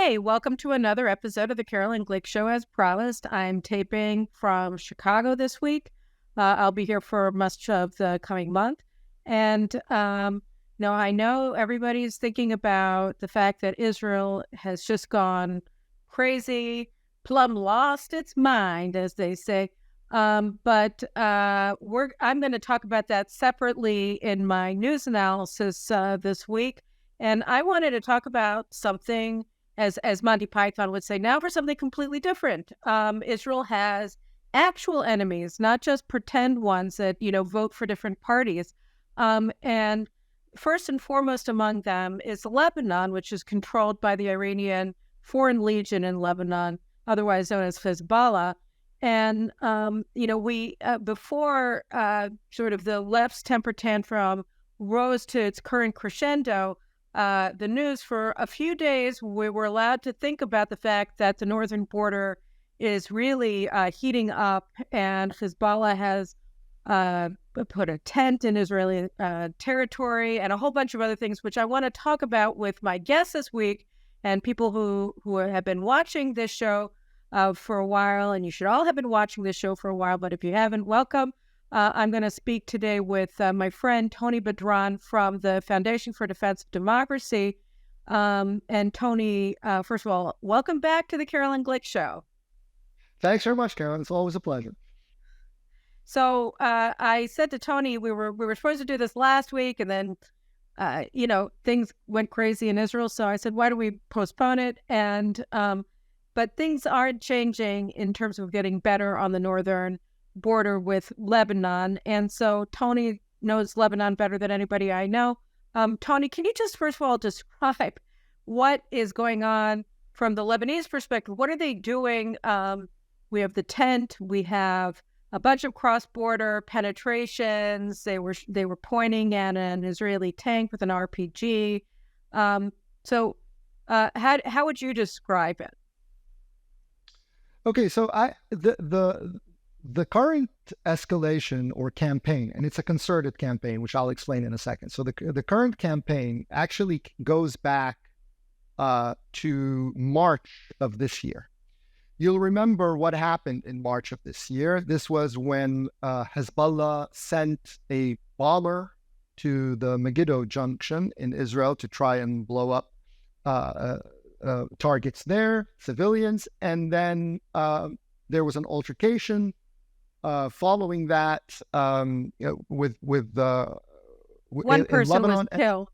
Hey, welcome to another episode of the Caroline Glick Show. As promised, I'm taping from Chicago this week. I'll be here for much of the coming month. And now I know everybody's thinking about the fact that Israel has just gone crazy, plumb lost its mind, as they say. But I'm going to talk about that separately in my news analysis this week. And I wanted to talk about something, as Monty Python would say, now for something completely different. Israel has actual enemies, not just pretend ones that, vote for different parties. And first and foremost among them is Lebanon, which is controlled by the Iranian Foreign Legion in Lebanon, otherwise known as Hezbollah. And, before sort of the left's temper tantrum rose to its current crescendo, the news for a few days, we were allowed to think about the fact that the northern border is really heating up, and Hezbollah has put a tent in Israeli territory and a whole bunch of other things, which I want to talk about with my guests this week and people who have been watching this show for a while. And you should all have been watching this show for a while, but if you haven't, welcome. I'm going to speak today with my friend Tony Badran from the Foundation for Defense of Democracy. And Tony, first of all, welcome back to the Caroline Glick Show. Thanks very much, Caroline. It's always a pleasure. So I said to Tony, we were supposed to do this last week, and then things went crazy in Israel. So I said, why don't we postpone it? And but things aren't changing in terms of getting better on the northern border with Lebanon. And so Tony knows Lebanon better than anybody I know. Tony, can you just first of all describe what is going on from the Lebanese perspective? What are they doing? We have the tent, we have a bunch of cross-border penetrations. They were pointing at an Israeli tank with an RPG. So how would you describe it? Okay, so the current escalation or campaign, and it's a concerted campaign, which I'll explain in a second. So the current campaign actually goes back to March of this year. You'll remember what happened in March of this year. This was when Hezbollah sent a bomber to the Megiddo junction in Israel to try and blow up targets there, civilians, and then there was an altercation following that with one person was killed,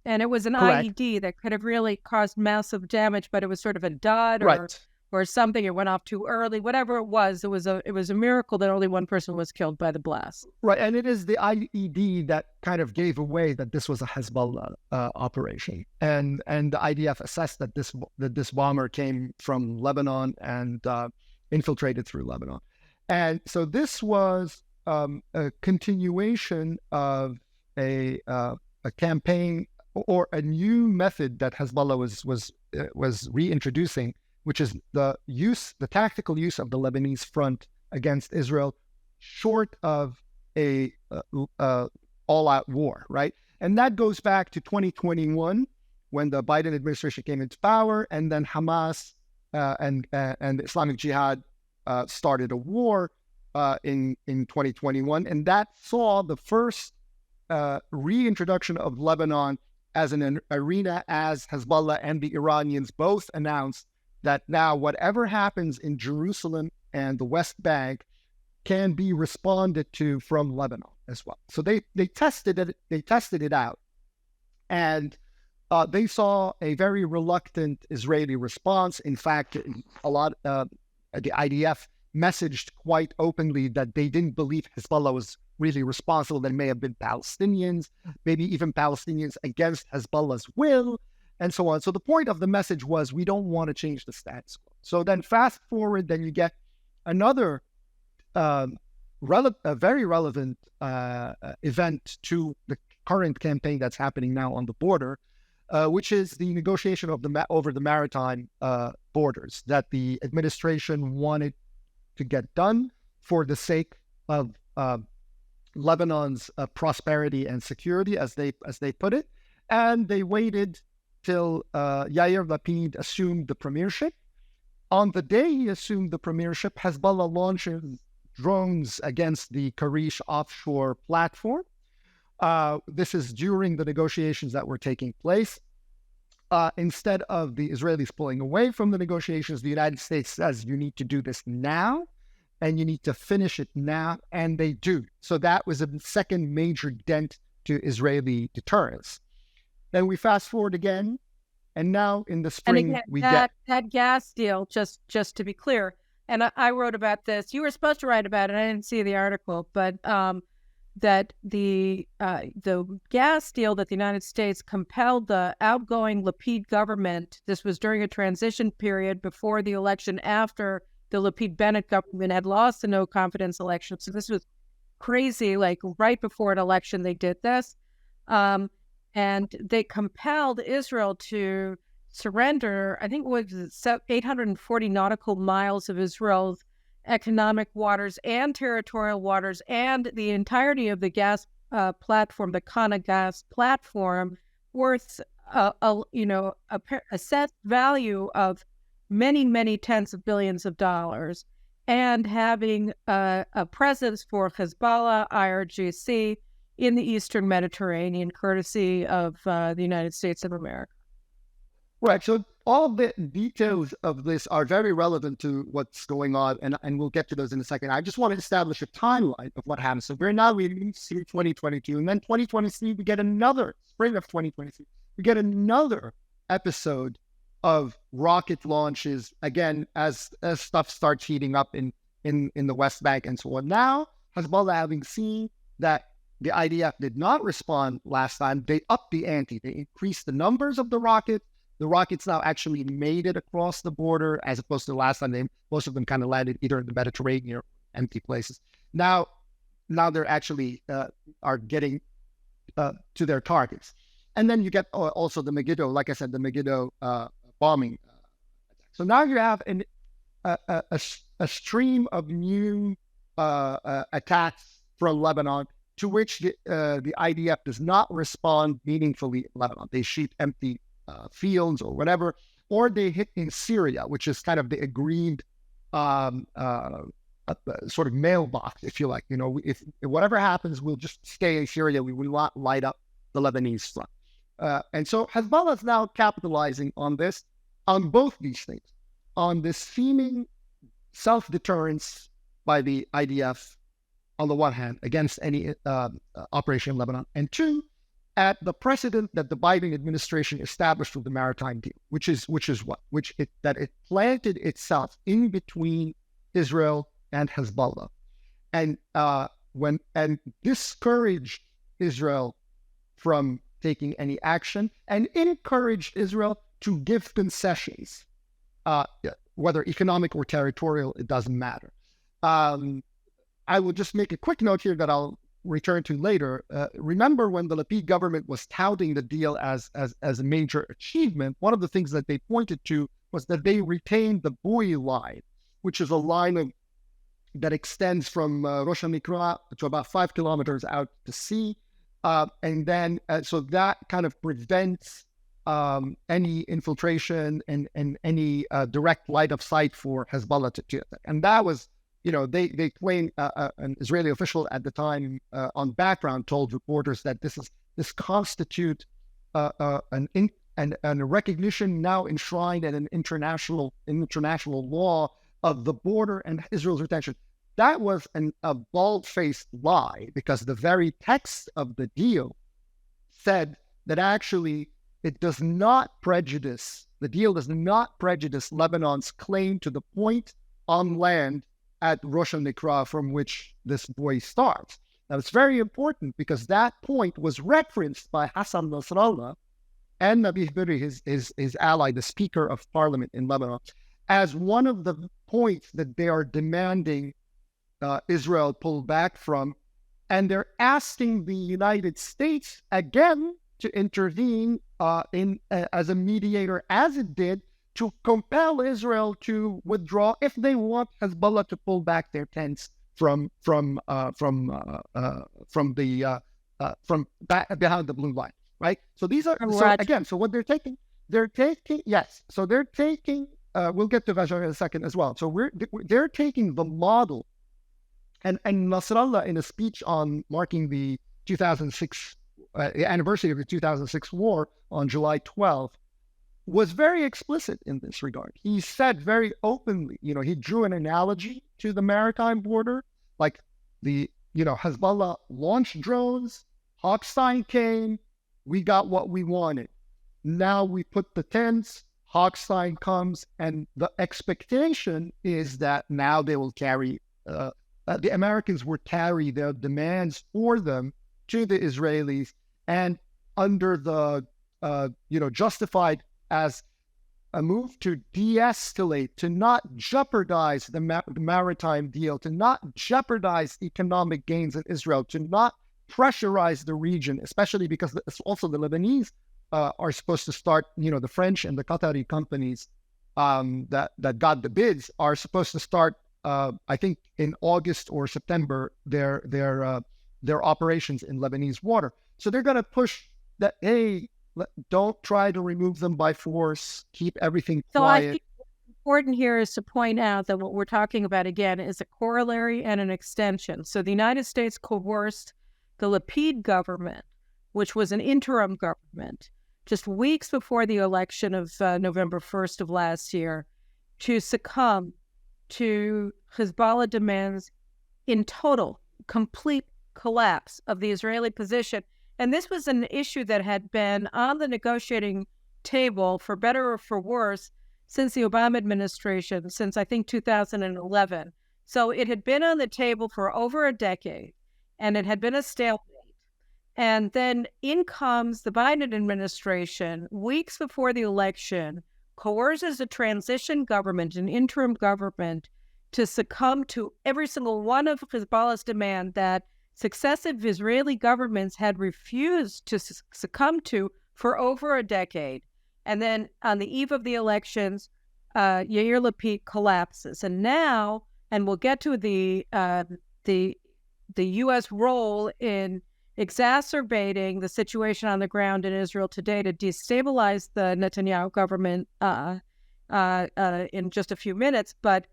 and it was an Correct. IED that could have really caused massive damage, but it was sort of a dud or something. It went off too early. Whatever it was a miracle that only one person was killed by the blast. Right, and it is the IED that kind of gave away that this was a Hezbollah operation, and the IDF assessed that this bomber came from Lebanon and infiltrated through Lebanon, and so this was a continuation of a campaign or a new method that Hezbollah was reintroducing, which is the tactical use of the Lebanese front against Israel, short of a all-out war, right? And that goes back to 2021, when the Biden administration came into power, and then Hamas and the Islamic Jihad started a war in 2021, and that saw the first reintroduction of Lebanon as an arena, as Hezbollah and the Iranians both announced that now whatever happens in Jerusalem and the West Bank can be responded to from Lebanon as well. So they tested it out, and they saw a very reluctant Israeli response. In fact, a lot the IDF messaged quite openly that they didn't believe Hezbollah was really responsible. There may have been Palestinians, maybe even Palestinians against Hezbollah's will, and so on. So the point of the message was, we don't want to change the status quo. So then fast forward, then you get another very relevant event to the current campaign that's happening now on the border, which is the negotiation of over the maritime borders that the administration wanted to get done for the sake of Lebanon's prosperity and security, as they put it, and they waited till Yair Lapid assumed the premiership. On the day he assumed the premiership, Hezbollah launches drones against the Karish offshore platform. This is during the negotiations that were taking place. Instead of the Israelis pulling away from the negotiations, the United States says you need to do this now and you need to finish it now, and they do. So that was a second major dent to Israeli deterrence. Then we fast forward again, and now in the spring and again, that gas deal, just to be clear, and I wrote about this. You were supposed to write about it. I didn't see the article, but that the gas deal that the United States compelled the outgoing Lapid government. This was during a transition period before the election, after the Lapid-Bennett government had lost the no confidence election. So this was crazy. Like right before an election, they did this, and they compelled Israel to surrender, I think it was 840 nautical miles of Israel's economic waters and territorial waters, and the entirety of the gas platform, the Kana gas platform, worth assessed value of many, many tens of billions of dollars, and having a presence for Hezbollah, IRGC in the Eastern Mediterranean, courtesy of the United States of America. Right. So all the details of this are very relevant to what's going on, and we'll get to those in a second. I just want to establish a timeline of what happened. So we're now reading through 2022, and then 2023, we get another, spring of 2023, we get another episode of rocket launches, again, as stuff starts heating up in the West Bank and so on. Now, Hezbollah, having seen that the IDF did not respond last time, they upped the ante. They increased the numbers of the rockets. The rockets now actually made it across the border, as opposed to last time. Most of them kind of landed either in the Mediterranean or empty places. Now they're actually are getting to their targets. And then you get also the Megiddo, like I said, the Megiddo bombing. So now you have a stream of new attacks from Lebanon, to which the IDF does not respond meaningfully in Lebanon. They shoot empty fields or whatever, or they hit in Syria, which is kind of the agreed sort of mailbox, if you like. If whatever happens, we'll just stay in Syria. We will not light up the Lebanese front. And so Hezbollah is now capitalizing on this, on both these things, on this seeming self-deterrence by the IDF on the one hand against any operation in Lebanon, and two, at the precedent that the Biden administration established with the maritime deal, which is what? That it planted itself in between Israel and Hezbollah, and discouraged Israel from taking any action, and encouraged Israel to give concessions, whether economic or territorial, it doesn't matter. I will just make a quick note here that I'll return to later. Remember when the Lapid government was touting the deal as a major achievement, one of the things that they pointed to was that they retained the buoy line, which is a line that extends from Rosh HaMikra to about 5 kilometers out to sea. And then, so that kind of prevents any infiltration and any direct line of sight for Hezbollah to do that. And that was, they claim an Israeli official at the time on background told reporters that this constitute a recognition now enshrined in an international law of the border and Israel's retention. That was a bald-faced lie, because the very text of the deal said that actually the deal does not prejudice Lebanon's claim to the point on land at Rosh HaMikra from which this buoy starts. Now, it's very important because that point was referenced by Hassan Nasrallah and Nabih Berri, his ally, the Speaker of Parliament in Lebanon, as one of the points that they are demanding Israel pull back from. And they're asking the United States again to intervene as a mediator, as it did, to compel Israel to withdraw if they want Hezbollah to pull back their tents from behind the blue line, right? So these are so what they're taking. they're taking, yes. So they're taking, we'll get to Ghajar in a second as well. So they're taking the model, and Nasrallah, in a speech on marking the 2006 anniversary of the 2006 war on July 12th, was very explicit in this regard. He said very openly, he drew an analogy to the maritime border, like Hezbollah launched drones, Hochstein came, we got what we wanted. Now we put the tents, Hochstein comes, and the expectation is that now they will carry, the Americans will carry their demands for them to the Israelis, and under the, justified as a move to de-escalate, to not jeopardize the maritime deal, to not jeopardize economic gains in Israel, to not pressurize the region, especially because also the Lebanese are supposed to start, the French and the Qatari companies that got the bids are supposed to start, I think in August or September, their operations in Lebanese water. So they're going to push that, hey, don't try to remove them by force, keep everything quiet. So I think what's important here is to point out that what we're talking about, again, is a corollary and an extension. So the United States coerced the Lapid government, which was an interim government, just weeks before the election of November 1st of last year, to succumb to Hezbollah demands in total, complete collapse of the Israeli position. And this was an issue that had been on the negotiating table, for better or for worse, since the Obama administration, since I think 2011. So it had been on the table for over a decade, and it had been a stalemate. And then in comes the Biden administration, weeks before the election, coerces a transition government, an interim government, to succumb to every single one of Hezbollah's demand that successive Israeli governments had refused to succumb to for over a decade. And then on the eve of the elections, Yair Lapid collapses. And now, and we'll get to the U.S. role in exacerbating the situation on the ground in Israel today to destabilize the Netanyahu government in just a few minutes. But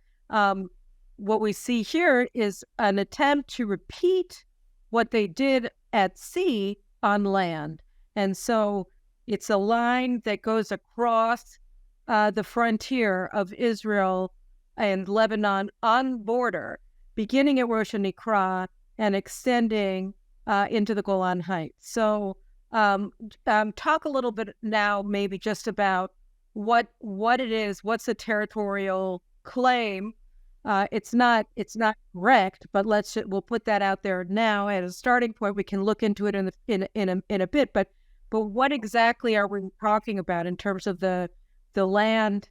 what we see here is an attempt to repeat what they did at sea on land. And so it's a line that goes across the frontier of Israel and Lebanon on border, beginning at Rosh Nikra and extending into the Golan Heights. So talk a little bit now maybe just about what it is, what's the territorial claim. It's not correct, but we'll put that out there now as a starting point. We can look into it in a bit, but what exactly are we talking about in terms of the land?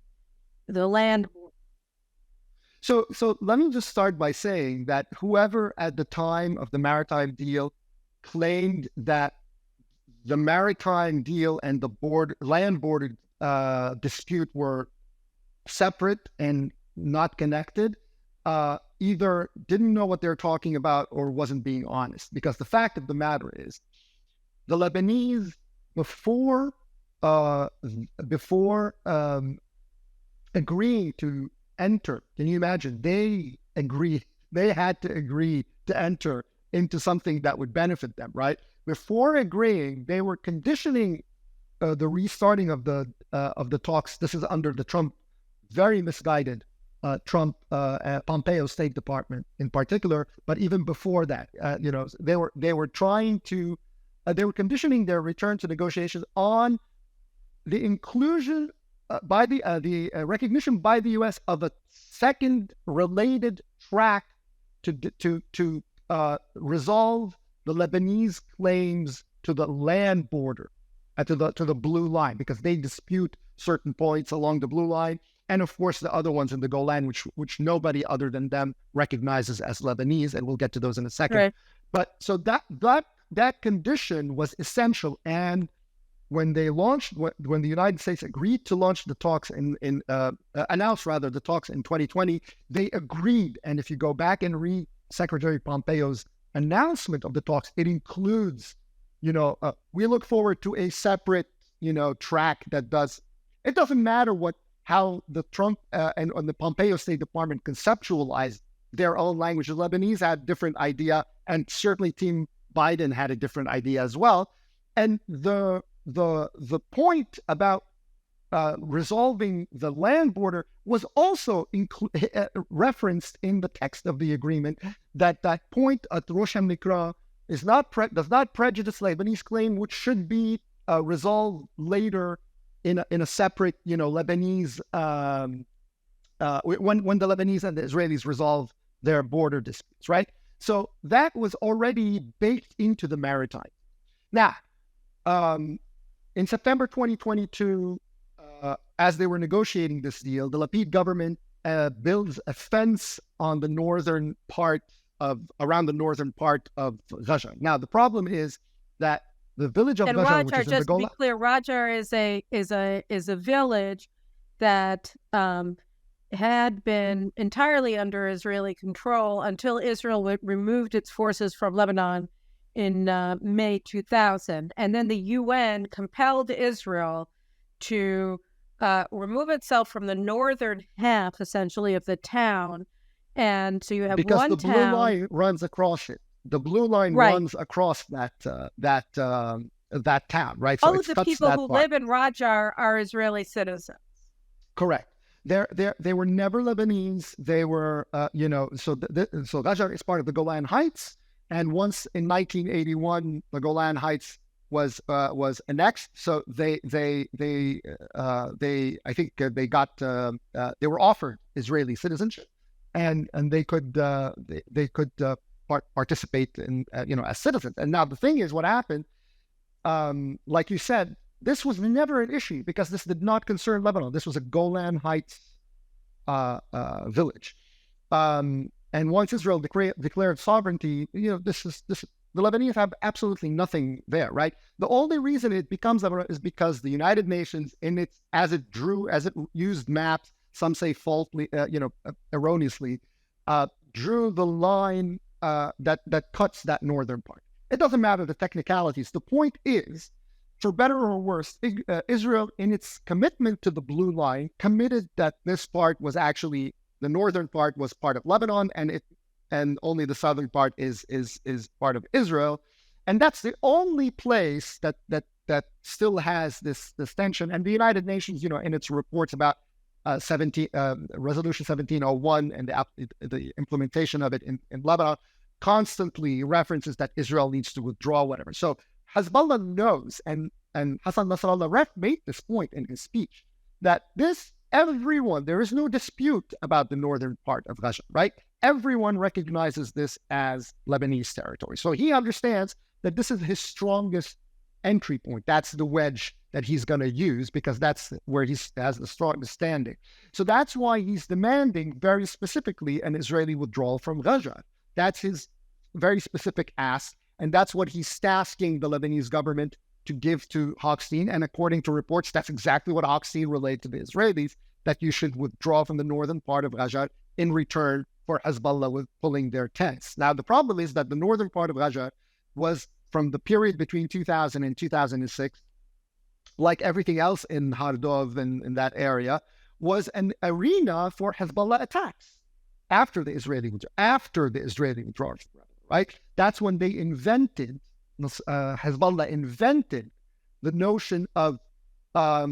So let me just start by saying that whoever at the time of the maritime deal claimed that the maritime deal and the land border dispute were separate and not connected, either didn't know what they're talking about or wasn't being honest. Because the fact of the matter is, the Lebanese, before agreeing to enter, can you imagine? They had to agree to enter into something that would benefit them, right? Before agreeing, they were conditioning the restarting of the talks. This is under the Trump, very misguided Pompeo State Department in particular, but even before that, they were trying to, they were conditioning their return to negotiations on the inclusion by the recognition by the U.S. of a second related track to resolve the Lebanese claims to the land border, to the blue line, because they dispute certain points along the blue line. And of course, the other ones in the Golan, which nobody other than them recognizes as Lebanese, and we'll get to those in a second. Right. But so that condition was essential. And when they launched, when the United States agreed to launch the talks announced the talks in 2020, they agreed. And if you go back and read Secretary Pompeo's announcement of the talks, it includes, we look forward to a separate, track that does It doesn't matter how the Trump and the Pompeo State Department conceptualized their own language. The Lebanese had a different idea, and certainly Team Biden had a different idea as well. And the point about resolving the land border was also referenced in the text of the agreement. That point at Rosh HaMikra does not prejudice Lebanese claim, which should be resolved later in a separate, Lebanese when the Lebanese and the Israelis resolve their border disputes, right? So that was already baked into the maritime. Now, in September 2022, as they were negotiating this deal, the Lapid government builds a fence on the northern part around the northern part of Ghajar. Now, the problem is that the village of Ghajar, which is in the Golan. Just to be clear, Ghajar is a village that had been entirely under Israeli control until Israel removed its forces from Lebanon in May 2000. And then the UN compelled Israel to remove itself from the northern half, essentially, of the town. And so you have because one the town. blue line runs across it. The blue line runs across that town, right? So all of the people who live in Ghajar are Israeli citizens. Correct. They were never Lebanese. They were, so Ghajar is part of the Golan Heights. And once in 1981, the Golan Heights was annexed. So they were offered Israeli citizenship, and they could participate in as citizens. And now the thing is, what happened? Like you said, this was never an issue because this did not concern Lebanon. This was a Golan Heights village. And once Israel declared sovereignty, the Lebanese have absolutely nothing there, right? The only reason it becomes Lebanon is because the United Nations, as it used maps, some say faultily, erroneously, drew the line that cuts that northern part. It doesn't matter the technicalities. The point is, for better or worse, Israel, in its commitment to the blue line, committed that this part was actually, the northern part was part of Lebanon, and only the southern part is part of Israel, and that's the only place that still has this tension. And the United Nations, in its reports about Resolution 1701 and the implementation of it in Lebanon, constantly references that Israel needs to withdraw, whatever. So Hezbollah knows, and Hassan Nasrallah made this point in his speech, that there is no dispute about the northern part of Ghajar, right? Everyone recognizes this as Lebanese territory. So he understands that this is his strongest entry point. That's the wedge that he's going to use because that's where he has the strongest standing. So that's why he's demanding very specifically an Israeli withdrawal from Ghajar. That's his very specific ask, and that's what he's tasking the Lebanese government to give to Hochstein. And according to reports, that's exactly what Hochstein relayed to the Israelis, that you should withdraw from the northern part of Ghajar in return for Hezbollah with pulling their tents. Now, the problem is that the northern part of Ghajar was, from the period between 2000 and 2006, like everything else in Hardov and in that area, was an arena for Hezbollah attacks after the Israeli withdrawal, right? That's when they invented, Hezbollah invented the notion of a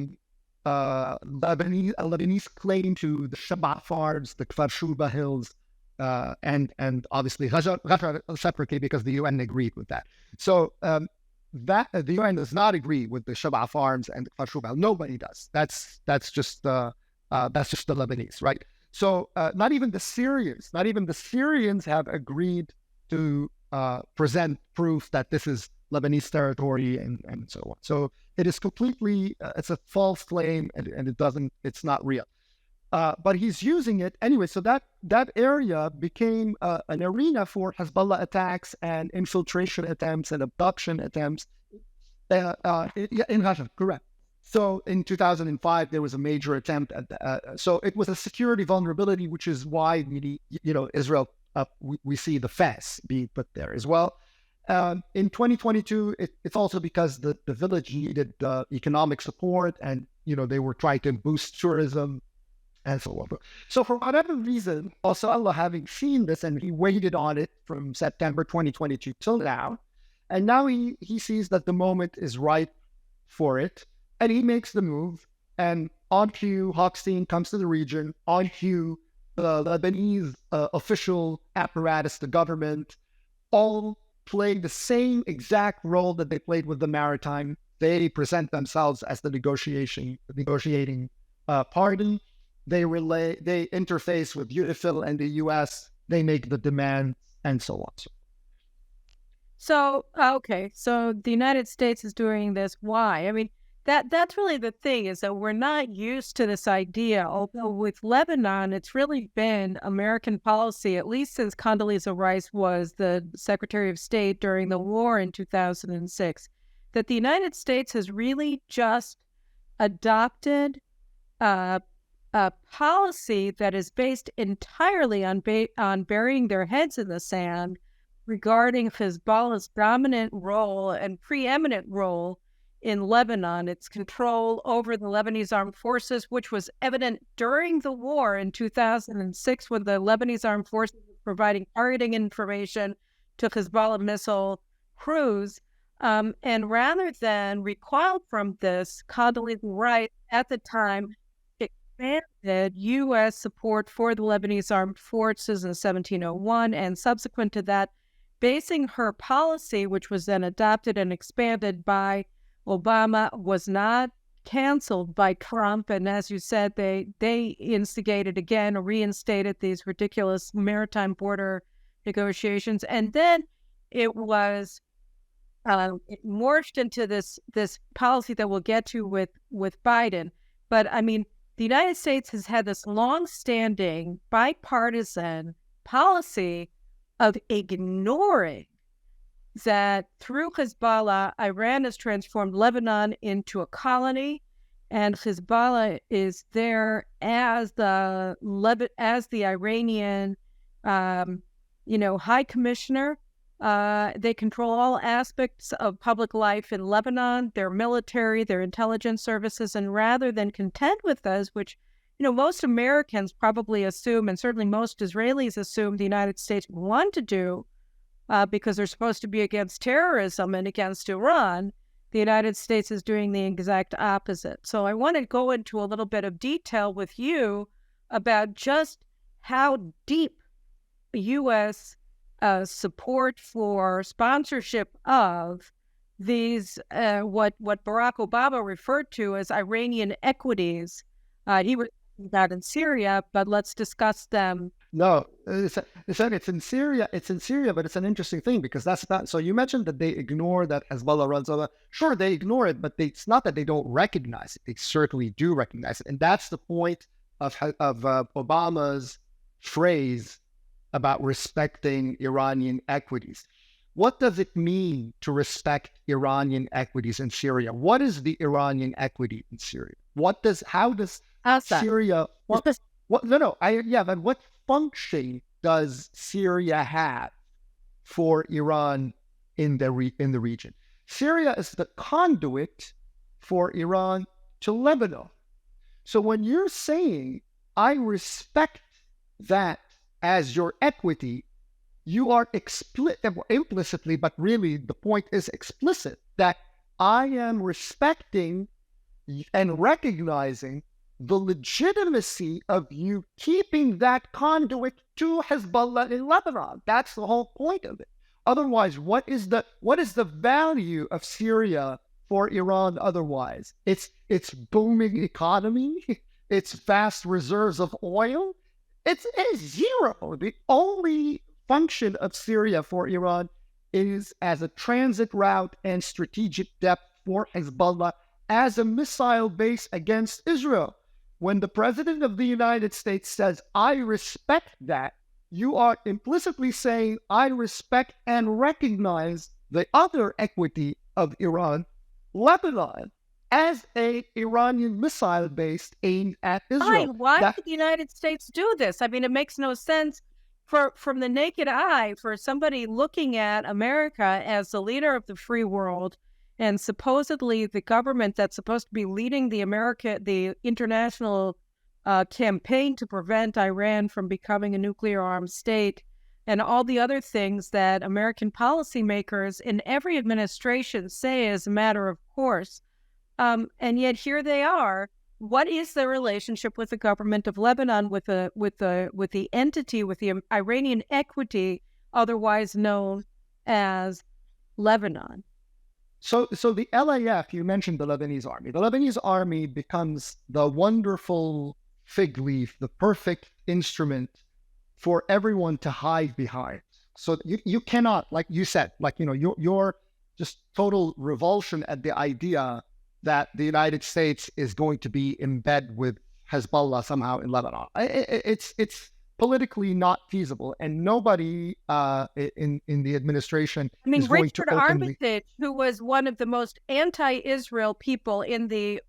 Lebanese claim to the Shaba Farms, the Kfar Shuba Hills, and obviously Ghajar separately because the UN agreed with that. So that the UN does not agree with the Shaba Farms and the Kfar Shuba. Nobody does. That's just the Lebanese, right? So not even the Syrians have agreed to present proof that this is Lebanese territory and so on. So it is completely, it's a false claim, and it's not real. But he's using it anyway. So that area became an arena for Hezbollah attacks and infiltration attempts and abduction attempts in Ghajar, correct. So in 2005, there was a major attempt at so it was a security vulnerability, which is why Israel, we see the fence being put there as well. In 2022, it's also because the village needed economic support, and they were trying to boost tourism and so on. So for whatever reason, also Allah having seen this, and he waited on it from September 2022 till now, and now he sees that the moment is right for it, and he makes the move, and on cue, Hochstein comes to the region, on cue, the Lebanese official apparatus, the government, all play the same exact role that they played with the maritime. They present themselves as the negotiating party. They interface with UNIFIL and the U.S. They make the demands and so on. So, okay. So the United States is doing this. Why? I mean, that's really the thing, is that we're not used to this idea. Although with Lebanon, it's really been American policy, at least since Condoleezza Rice was the Secretary of State during the war in 2006, that the United States has really just adopted a policy that is based entirely on burying their heads in the sand regarding Hezbollah's dominant role and preeminent role in Lebanon, its control over the Lebanese armed forces, which was evident during the war in 2006 when the Lebanese armed forces were providing targeting information to Hezbollah missile crews. And rather than recoil from this, Condoleezza Rice at the time expanded U.S. support for the Lebanese armed forces in 1701, and subsequent to that, basing her policy, which was then adopted and expanded by Obama, was not canceled by Trump. And as you said, they instigated again or reinstated these ridiculous maritime border negotiations. And then it was it morphed into this policy that we'll get to with Biden. But I mean, the United States has had this long-standing bipartisan policy of ignoring that through Hezbollah, Iran has transformed Lebanon into a colony, and Hezbollah is there as the Iranian, high commissioner. They control all aspects of public life in Lebanon, their military, their intelligence services, and rather than contend with this, which most Americans probably assume, and certainly most Israelis assume the United States want to do, because they're supposed to be against terrorism and against Iran, the United States is doing the exact opposite. So I want to go into a little bit of detail with you about just how deep U.S. Support for sponsorship of these, what Barack Obama referred to as Iranian equities. He was talking about in Syria, but let's discuss them. No, it's in Syria. It's in Syria, but it's an interesting thing because that's not. So you mentioned that they ignore that Hezbollah runs over. Sure, they ignore it, but it's not that they don't recognize it. They certainly do recognize it, and that's the point of Obama's phrase about respecting Iranian equities. What does it mean to respect Iranian equities in Syria? What is the Iranian equity in Syria? How does Syria? But what function does Syria have for Iran in the region? Syria is the conduit for Iran to Lebanon. So when you're saying, I respect that as your equity, you are implicitly, but really the point is explicit, that I am respecting and recognizing the legitimacy of you keeping that conduit to Hezbollah in Lebanon. That's the whole point of it. Otherwise, what is the value of Syria for Iran otherwise? Its booming economy, its vast reserves of oil. It's zero. The only function of Syria for Iran is as a transit route and strategic depth for Hezbollah as a missile base against Israel. When the President of the United States says, I respect that, you are implicitly saying, I respect and recognize the other equity of Iran, Lebanon, as an Iranian missile base aimed at Israel. Why would the United States do this? I mean, it makes no sense from the naked eye for somebody looking at America as the leader of the free world And supposedly the government that's supposed to be leading the international campaign to prevent Iran from becoming a nuclear armed state, and all the other things that American policymakers in every administration say as a matter of course. And yet here they are. What is the relationship with the government of Lebanon, with the entity, with the Iranian equity, otherwise known as Lebanon? So the LAF, you mentioned the Lebanese army. The Lebanese army becomes the wonderful fig leaf, the perfect instrument for everyone to hide behind. So you cannot, like you said, your just total revulsion at the idea that the United States is going to be in bed with Hezbollah somehow in Lebanon. It's politically not feasible, and nobody in the administration is going Richard to openly... Armitage, who was one of the most anti-Israel people in the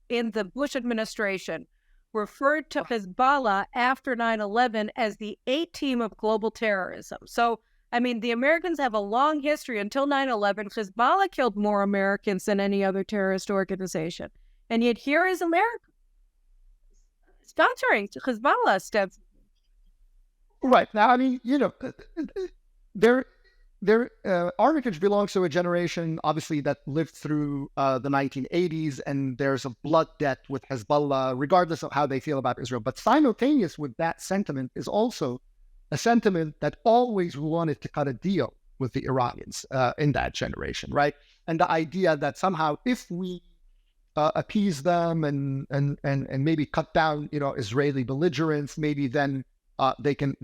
Bush administration, referred to Hezbollah after 9/11 as the A-team of global terrorism. So, the Americans have a long history. Until 9/11, Hezbollah killed more Americans than any other terrorist organization. And yet here is America sponsoring Hezbollah steps. Right. Now, Armitage belongs to a generation, obviously, that lived through the 1980s, and there's a blood debt with Hezbollah, regardless of how they feel about Israel. But simultaneous with that sentiment is also a sentiment that always wanted to cut a deal with the Iranians in that generation, right? And the idea that somehow if we appease them and maybe cut down, Israeli belligerence, maybe then they can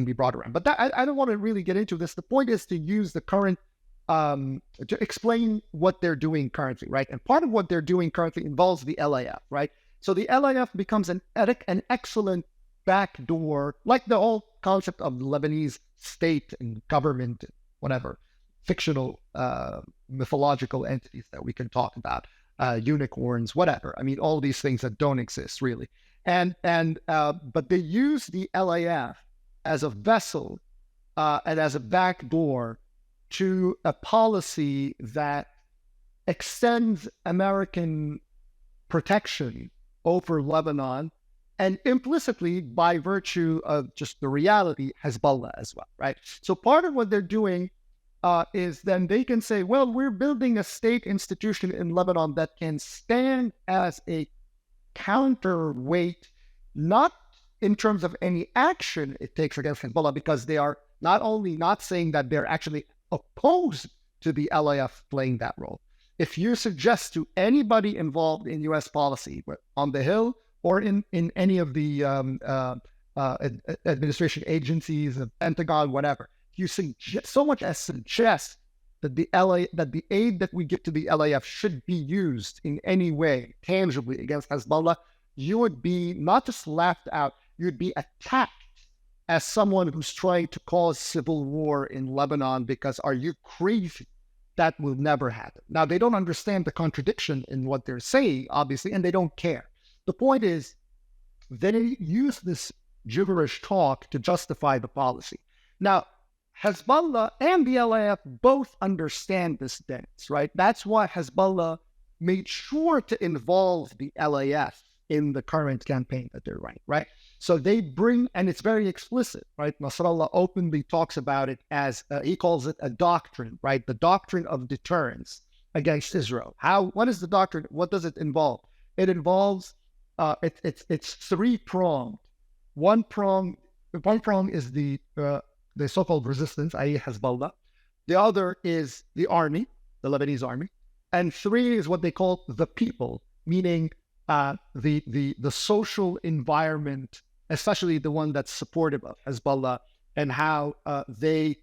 be brought around. But I don't want to really get into this. The point is to use the current to explain what they're doing currently, right? And part of what they're doing currently involves the LAF, right? So the LAF becomes an excellent backdoor, like the whole concept of Lebanese state and government, whatever, fictional mythological entities that we can talk about, unicorns, whatever. All these things that don't exist really. But they use the LAF as a vessel and as a backdoor to a policy that extends American protection over Lebanon, and implicitly, by virtue of just the reality, Hezbollah as well, right? So part of what they're doing is then they can say, well, we're building a state institution in Lebanon that can stand as a counterweight, not in terms of any action it takes against Hezbollah, because they are not only not saying that they're actually opposed to the LAF playing that role. If you suggest to anybody involved in U.S. policy, on the Hill or in any of the administration agencies, the Pentagon, whatever, you so much as suggest that the aid that we give to the LAF should be used in any way tangibly against Hezbollah, you would be not just laughed out, you'd be attacked as someone who's trying to cause civil war in Lebanon, because are you crazy? That will never happen. Now, they don't understand the contradiction in what they're saying, obviously, and they don't care. The point is, they use this gibberish talk to justify the policy. Now, Hezbollah and the LAF both understand this dance, right? That's why Hezbollah made sure to involve the LAF in the current campaign that they're running, right? So they bring, and it's very explicit, right? Nasrallah openly talks about it as, he calls it a doctrine, right? The doctrine of deterrence against Israel. What is the doctrine? What does it involve? It involves, it's three-pronged. One prong is the so-called resistance, i.e. Hezbollah. The other is the army, the Lebanese army. And three is what they call the people, meaning the social environment, especially the one that's supportive of Hezbollah, and how they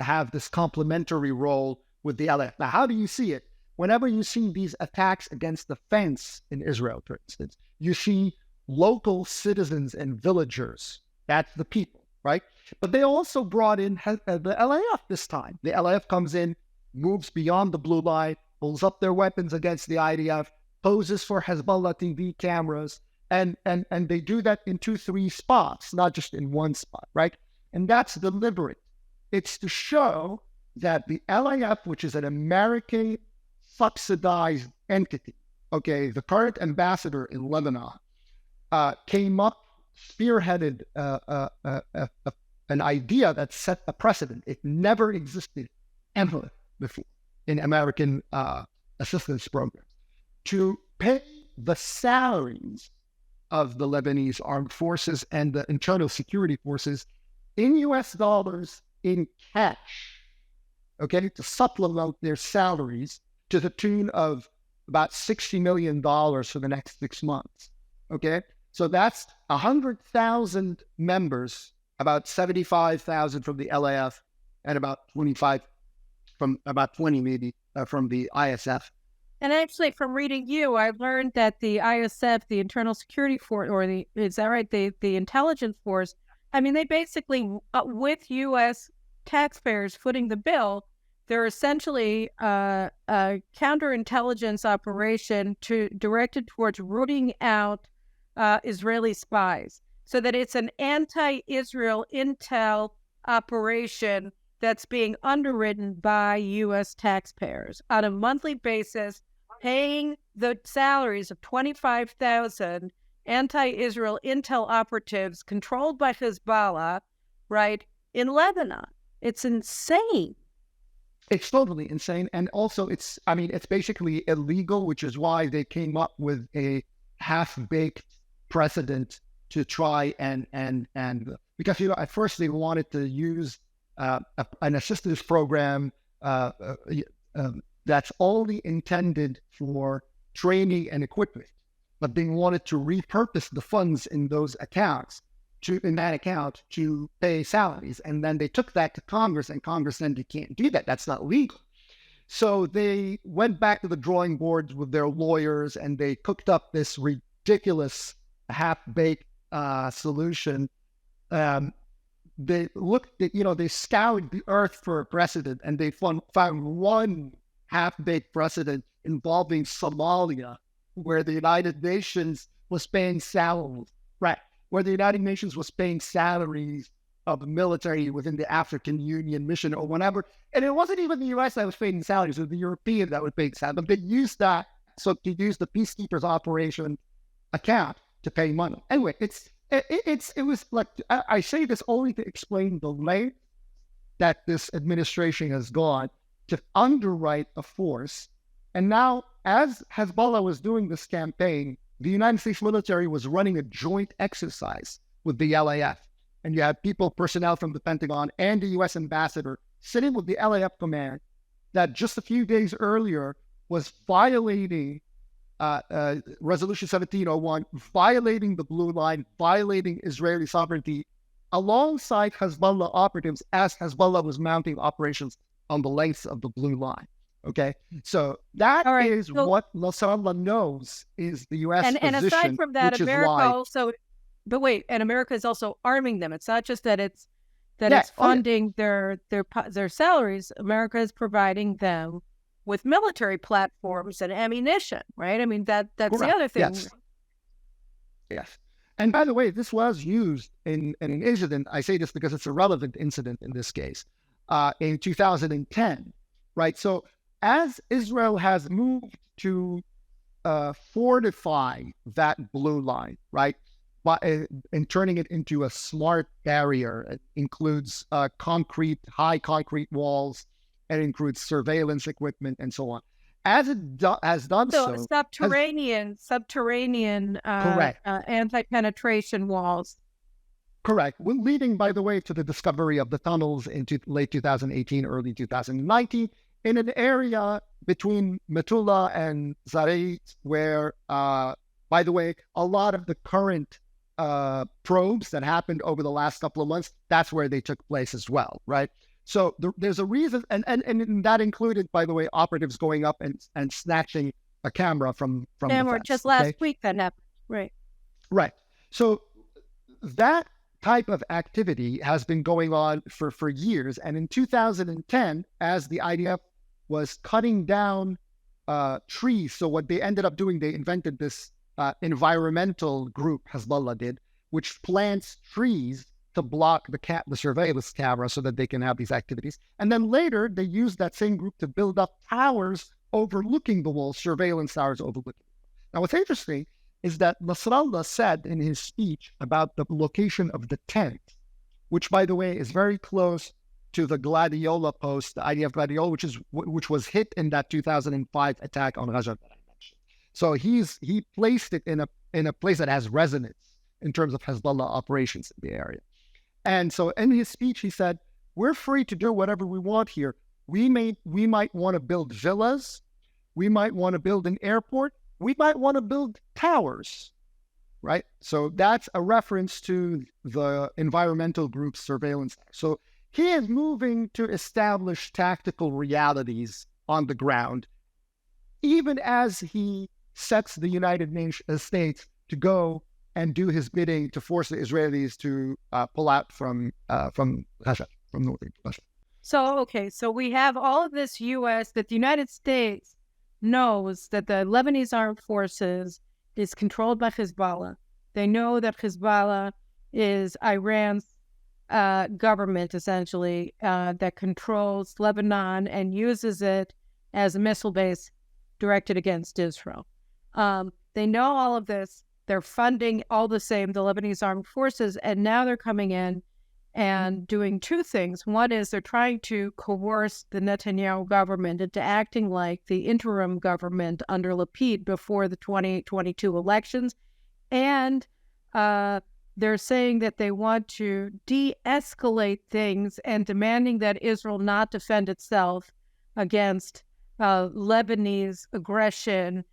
have this complementary role with the LF. Now, how do you see it? Whenever you see these attacks against the fence in Israel, for instance, you see local citizens and villagers. That's the people, right? But they also brought in the LAF this time. The LAF comes in, moves beyond the blue line, pulls up their weapons against the IDF, poses for Hezbollah TV cameras, and they do that in 2-3 spots, not just in one spot, right? And that's deliberate. It's to show that the LAF, which is an American subsidized entity. Okay, the current ambassador in Lebanon came up, spearheaded an idea that set a precedent. It never existed ever before in American assistance programs, to pay the salaries of the Lebanese armed forces and the internal security forces in US dollars in cash, okay, to supplement their salaries to the tune of about $60 million for the next 6 months, okay? So that's 100,000 members, about 75,000 from the LAF, and about 25 from about 20 maybe from the ISF. And actually, from reading you, I learned that the ISF, the Internal Security Force, or is that right? The intelligence force. I mean, they basically, with U.S. taxpayers footing the bill, they're essentially a counterintelligence operation directed towards rooting out Israeli spies, so that it's an anti-Israel intel operation that's being underwritten by U.S. taxpayers on a monthly basis, paying the salaries of 25,000 anti-Israel intel operatives controlled by Hezbollah, right, in Lebanon. It's insane. It's totally insane. And also it's basically illegal, which is why they came up with a half-baked precedent to try and because, at first they wanted to use an assistance program that's only intended for training and equipment, but they wanted to repurpose the funds in those accounts to pay salaries. And then they took that to Congress, and Congress said, you can't do that. That's not legal. So they went back to the drawing boards with their lawyers, and they cooked up this ridiculous half-baked solution. They looked at, they scoured the earth for a precedent, and they found one half-baked precedent involving Somalia, where the United Nations was paying salaries, right? Where the United Nations was paying salaries of the military within the African Union mission or whatever. And it wasn't even the US that was paying salaries, it was the European that was paying salaries. But they used that, so to use the Peacekeepers Operation account to pay money. Anyway, it was like, I say this only to explain the length that this administration has gone to underwrite a force. And now, as Hezbollah was doing this campaign, the United States military was running a joint exercise with the LAF. And you had personnel from the Pentagon and the US ambassador sitting with the LAF command that just a few days earlier was violating Resolution 1701, violating the Blue Line, violating Israeli sovereignty, alongside Hezbollah operatives as Hezbollah was mounting operations on the length of the Blue Line. Okay, so that is what Nasrallah knows is the U.S. position. And aside from that, America also, but wait, and America is also arming them. It's not just that it's funding their salaries. America is providing them with military platforms and ammunition, right? I mean, that's correct. The other thing. Yes. And by the way, this was used in an incident. I say this because it's a relevant incident in this case, in 2010, right? So as Israel has moved to fortify that Blue Line, right, and turning it into a smart barrier, it includes high concrete walls, and includes surveillance equipment and so on. As it has done so, subterranean anti-penetration walls. Correct. Leading, by the way, to the discovery of the tunnels in late 2018, early 2019, in an area between Metula and Zarait, where, by the way, a lot of the current probes that happened over the last couple of months, that's where they took place as well, right? So there's a reason, and that included, by the way, operatives going up and snatching a camera from the fence. Just last week that happened, right? Right. So that type of activity has been going on for years. And in 2010, as the IDF was cutting down trees, so what they ended up doing, they invented this environmental group, Hezbollah did, which plants trees to block the surveillance camera so that they can have these activities. And then later, they used that same group to build up towers overlooking the wall, surveillance towers overlooking. Now, what's interesting is that Nasrallah said in his speech about the location of the tent, which, by the way, is very close to the Gladiola post, the idea of Gladiola, which was hit in that 2005 attack on Ghajar that I mentioned. So he placed it in a place that has resonance in terms of Hezbollah operations in the area. And so in his speech, he said, we're free to do whatever we want here. We might want to build villas. We might want to build an airport. We might want to build towers, right? So that's a reference to the environmental group's surveillance. So he is moving to establish tactical realities on the ground, even as he sets the United States to go and do his bidding to force the Israelis to pull out from Ghajar, from northern Ghajar. So we have all of this U.S. that the United States knows that the Lebanese armed forces is controlled by Hezbollah. They know that Hezbollah is Iran's government, essentially, that controls Lebanon and uses it as a missile base directed against Israel. They know all of this. They're funding all the same, the Lebanese armed forces, and now they're coming in and doing two things. One is they're trying to coerce the Netanyahu government into acting like the interim government under Lapid before the 2022 elections. And they're saying that they want to de-escalate things and demanding that Israel not defend itself against Lebanese aggression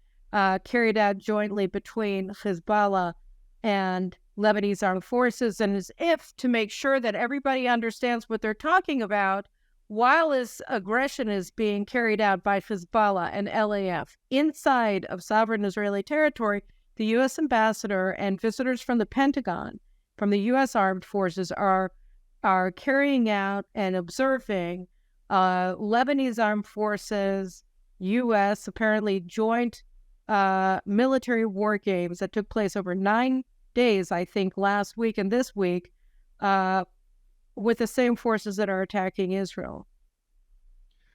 carried out jointly between Hezbollah and Lebanese armed forces, and as if to make sure that everybody understands what they're talking about, while this aggression is being carried out by Hezbollah and LAF inside of sovereign Israeli territory, the U.S. ambassador and visitors from the Pentagon, from the U.S. armed forces, are carrying out and observing Lebanese armed forces, U.S. apparently joint military war games that took place over 9 days, I think, last week and this week, with the same forces that are attacking Israel.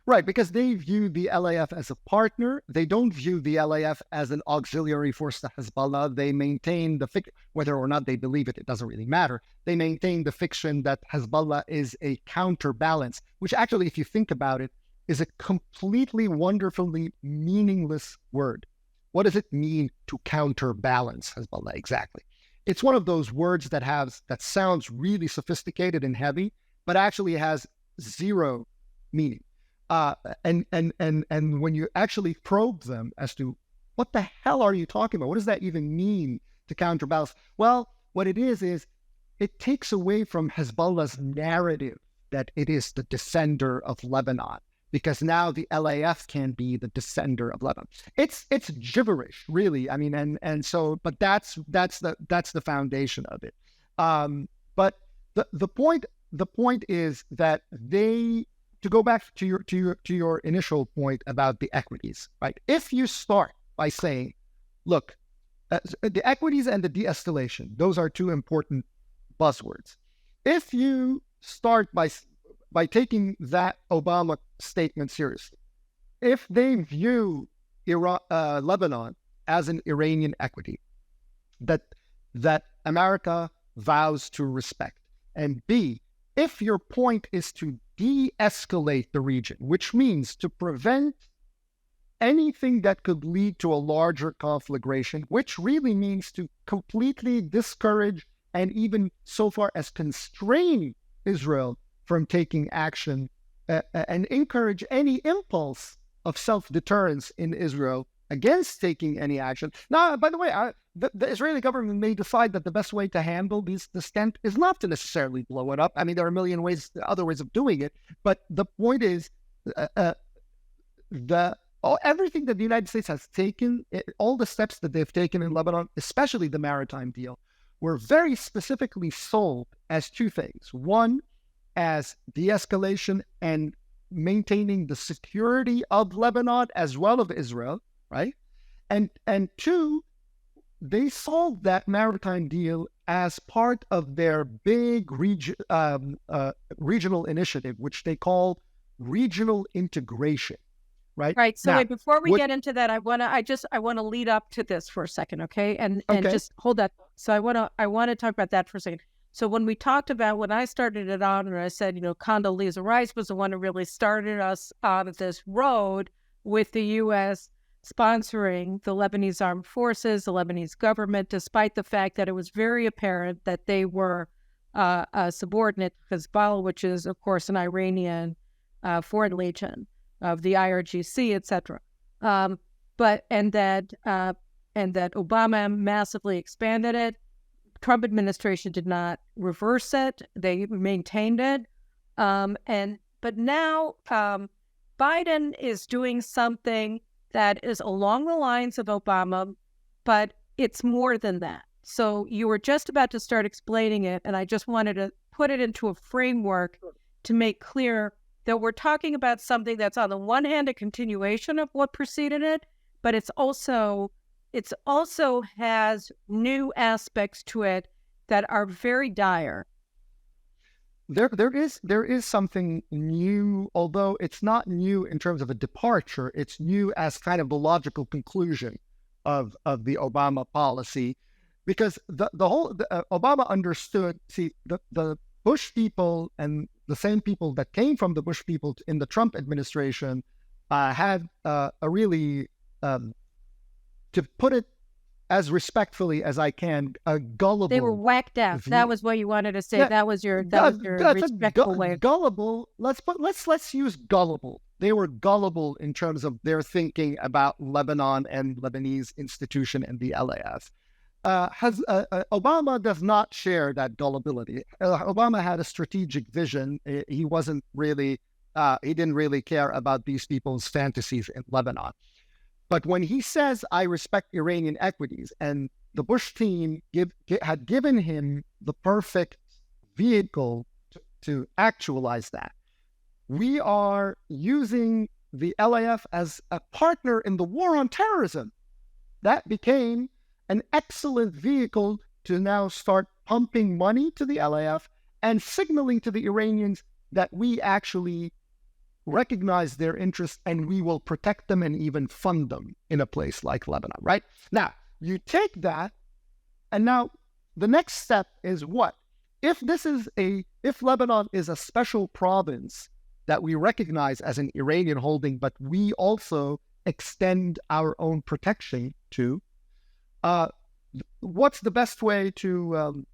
Right, because they view the LAF as a partner. They don't view the LAF as an auxiliary force to Hezbollah. They maintain the fiction, whether or not they believe it, it doesn't really matter. They maintain the fiction that Hezbollah is a counterbalance, which actually, if you think about it, is a completely wonderfully meaningless word. What does it mean to counterbalance Hezbollah exactly? It's one of those words that sounds really sophisticated and heavy, but actually has zero meaning. And when you actually probe them as to what the hell are you talking about? What does that even mean to counterbalance? Well, what it is it takes away from Hezbollah's narrative that it is the defender of Lebanon, because now the LAF can be the defender of Lebanon. It's gibberish, really. I mean, but that's the foundation of it. But the point is that to go back to your initial point about the equities, right? If you start by saying, look, the equities and the de-escalation, those are two important buzzwords. If you start by taking that Obama statement seriously, if they view Lebanon as an Iranian equity that America vows to respect, and B, if your point is to de-escalate the region, which means to prevent anything that could lead to a larger conflagration, which really means to completely discourage and even so far as constrain Israel from taking action and encourage any impulse of self-deterrence in Israel against taking any action. Now, by the way, the Israeli government may decide that the best way to handle this tent is not to necessarily blow it up. I mean, there are a million other ways of doing it. But the point is, everything that the United States has taken, all the steps that they've taken in Lebanon, especially the maritime deal, were very specifically sold as two things. One, as de-escalation and maintaining the security of Lebanon as well as Israel, right? And two, they sold that maritime deal as part of their big regional initiative, which they call regional integration, right? Right. So Now, wait, before we what? get into that, I want to lead up to this for a second, okay? And Okay. just hold that. So I want to talk about that for a second. So when we talked about, when I started it out, and I said, Condoleezza Rice was the one who really started us on this road with the U.S. sponsoring the Lebanese armed forces, the Lebanese government, despite the fact that it was very apparent that they were a subordinate to Hezbollah, which is, of course, an Iranian foreign legion of the IRGC, etc. And that Obama massively expanded it. Trump administration did not reverse it; they maintained it. But now Biden is doing something that is along the lines of Obama, but it's more than that. So you were just about to start explaining it, and I just wanted to put it into a framework to make clear that we're talking about something that's on the one hand a continuation of what preceded it, but it's also has new aspects to it that are very dire. There is something new, although it's not new in terms of a departure. It's new as kind of the logical conclusion of the Obama policy, because Obama understood. See, the Bush people and the same people that came from the Bush people in the Trump administration had a really, to put it as respectfly as I can, a gullible. They were whacked out. View. That was what you wanted to say. Yeah, that was your respectful way. Gullible. Let's use gullible. They were gullible in terms of their thinking about Lebanon and Lebanese institution and the LAF. Obama does not share that gullibility. Obama had a strategic vision. He wasn't really. He didn't really care about these people's fantasies in Lebanon. But when he says, I respect Iranian equities, and the Bush team had given him the perfect vehicle to actualize that, we are using the LAF as a partner in the war on terrorism. That became an excellent vehicle to now start pumping money to the LAF and signaling to the Iranians that we actually recognize their interests and we will protect them and even fund them in a place like Lebanon, right? Now, you take that, and now the next step is what? If Lebanon is a special province that we recognize as an Iranian holding, but we also extend our own protection to, what's the best way to...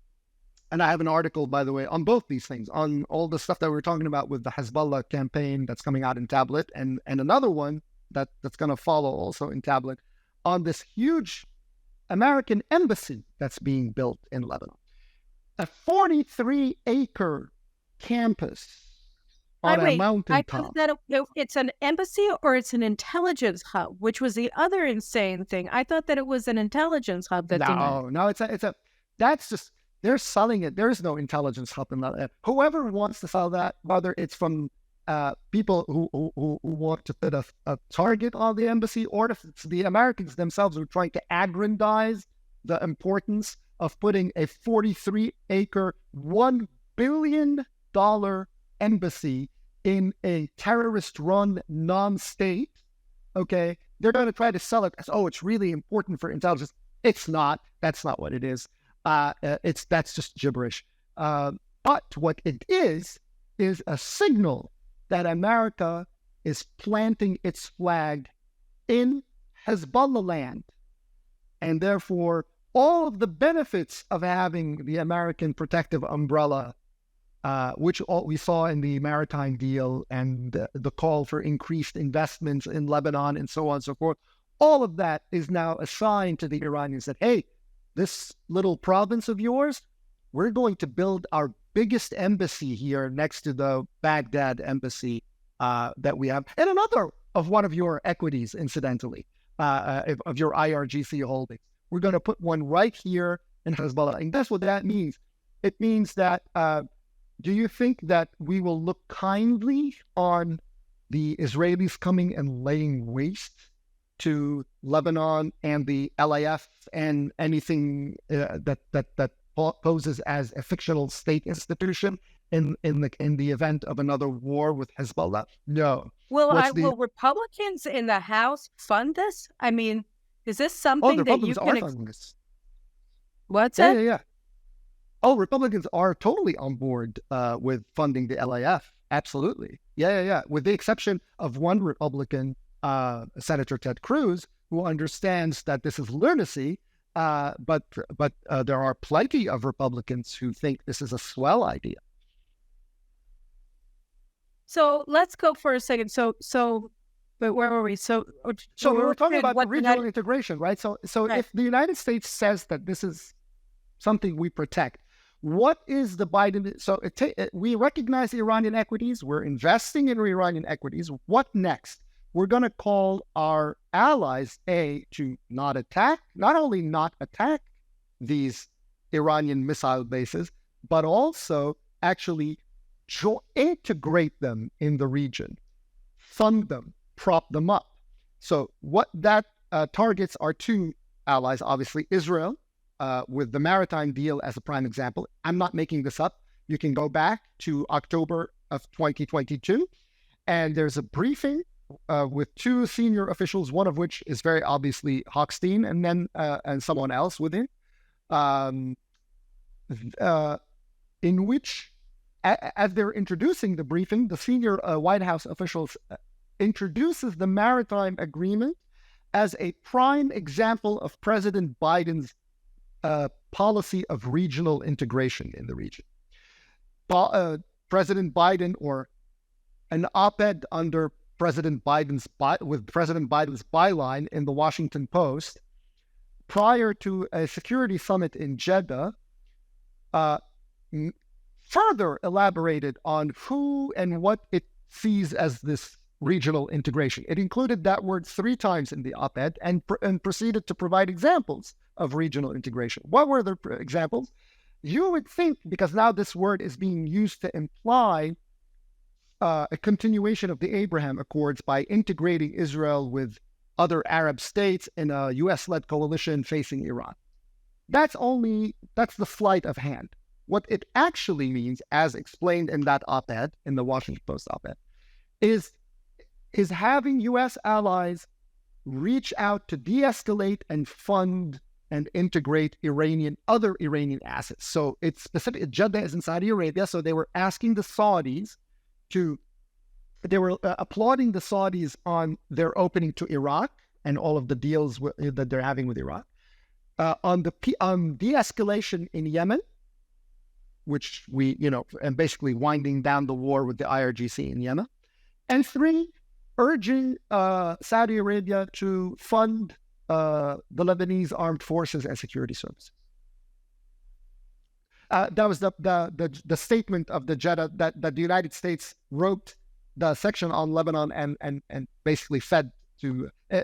and I have an article, by the way, on both these things, on all the stuff that we're talking about with the Hezbollah campaign that's coming out in Tablet, and another one that's going to follow also in Tablet, on this huge American embassy that's being built in Lebanon. A 43-acre campus on a mountaintop. I thought that it's an embassy or it's an intelligence hub, which was the other insane thing. I thought that it was an intelligence hub. No, it's a. That's just. They're selling it. There is no intelligence hub in that. Whoever wants to sell that, whether it's from people who want to put a target on the embassy, or if it's the Americans themselves who are trying to aggrandize the importance of putting a 43-acre, $1 billion embassy in a terrorist-run non-state, okay? They're going to try to sell it as, it's really important for intelligence. It's not. That's not what it is. That's just gibberish. But what it is a signal that America is planting its flag in Hezbollah land, and therefore all of the benefits of having the American protective umbrella, which we saw in the maritime deal and the call for increased investments in Lebanon and so on and so forth, all of that is now a sign to the Iranians that, hey, this little province of yours, we're going to build our biggest embassy here next to the Baghdad embassy that we have, and another of one of your equities, incidentally, of your IRGC holdings. We're going to put one right here in Hezbollah. And that's what that means. It means that, do you think that we will look kindly on the Israelis coming and laying waste to Lebanon and the LAF and anything that poses as a fictional state institution in the event of another war with Hezbollah? No. Will Republicans in the House fund this? I mean, is this something the that you Republicans can? are funding this. What's Yeah, it? yeah, yeah. Oh, Republicans are totally on board with funding the LAF. Absolutely. Yeah, yeah, yeah. With the exception of one Republican, Senator Ted Cruz, who understands that this is lunacy. But there are plenty of Republicans who think this is a swell idea. So let's go for a second. But where were we? So we were talking about regional integration, right? So right. If the United States says that this is something we protect, what is the Biden? So we recognize Iranian equities. We're investing in Iranian equities. What next? We're going to call our allies, to not only not attack these Iranian missile bases, but also actually integrate them in the region, fund them, prop them up. So what that targets are two allies, obviously Israel, with the maritime deal as a prime example. I'm not making this up. You can go back to October of 2022, and there's a briefing with two senior officials, one of which is very obviously Hochstein, and then and someone else with him, in which, as they're introducing the briefing, the senior White House officials introduces the maritime agreement as a prime example of President Biden's policy of regional integration in the region. President Biden, or an op-ed under President Biden's byline in the Washington Post, prior to a security summit in Jeddah, further elaborated on who and what it sees as this regional integration. It included that word 3 times in the op-ed and proceeded to provide examples of regional integration. What were the examples? You would think, because now this word is being used to imply a continuation of the Abraham Accords by integrating Israel with other Arab states in a U.S.-led coalition facing Iran. That's the sleight of hand. What it actually means, as explained in that op-ed, in the Washington Post op-ed, is having U.S. allies reach out to de-escalate and fund and integrate other Iranian assets. So it's specific. Jeddah is in Saudi Arabia, so they were asking the Saudis they were applauding the Saudis on their opening to Iraq and all of the deals that they're having with Iraq, on de-escalation in Yemen, which and basically winding down the war with the IRGC in Yemen, and 3, urging Saudi Arabia to fund the Lebanese armed forces and security services. That was the statement of the Jeddah that the United States wrote the section on Lebanon and basically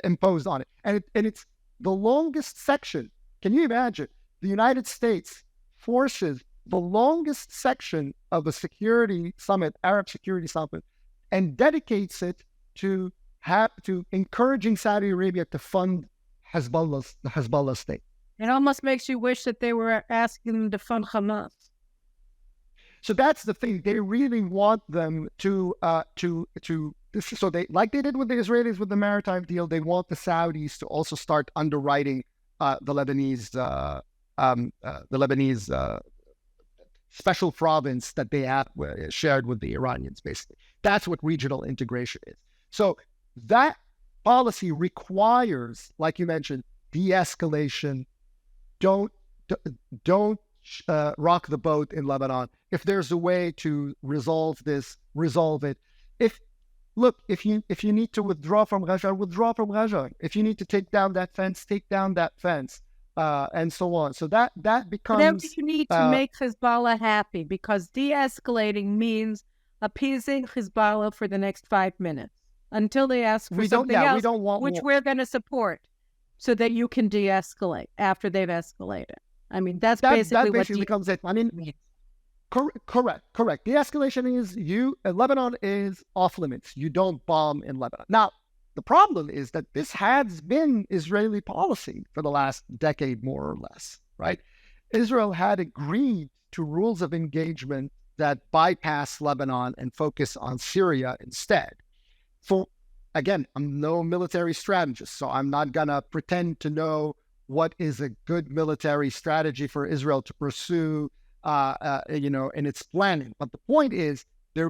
imposed on it. And it's the longest section. Can you imagine? The United States forces the longest section of the security summit, Arab security summit, and dedicates it to encouraging Saudi Arabia to fund the Hezbollah state. It almost makes you wish that they were asking them to fund Hamas. So that's the thing. They really want them so they, like they did with the Israelis with the maritime deal, they want the Saudis to also start underwriting the Lebanese special province that they have shared with the Iranians, basically. That's what regional integration is. So that policy requires, like you mentioned, de-escalation. Don't rock the boat in Lebanon. If there's a way to resolve this, resolve it. If you need to withdraw from Ghajar, withdraw from Ghajar. If you need to take down that fence, take down that fence, and so on. So that becomes... Whatever you need to make Hezbollah happy, because de-escalating means appeasing Hezbollah for the next 5 minutes until they ask for something else, we don't want which war. We're going to support, so that you can de-escalate after they've escalated. I mean, that basically becomes it. I mean, correct. De-escalation is Lebanon is off limits. You don't bomb in Lebanon. Now, the problem is that this has been Israeli policy for the last decade, more or less, right? Israel had agreed to rules of engagement that bypass Lebanon and focus on Syria instead. Again, I'm no military strategist, so I'm not going to pretend to know what is a good military strategy for Israel to pursue, in its planning. But the point is,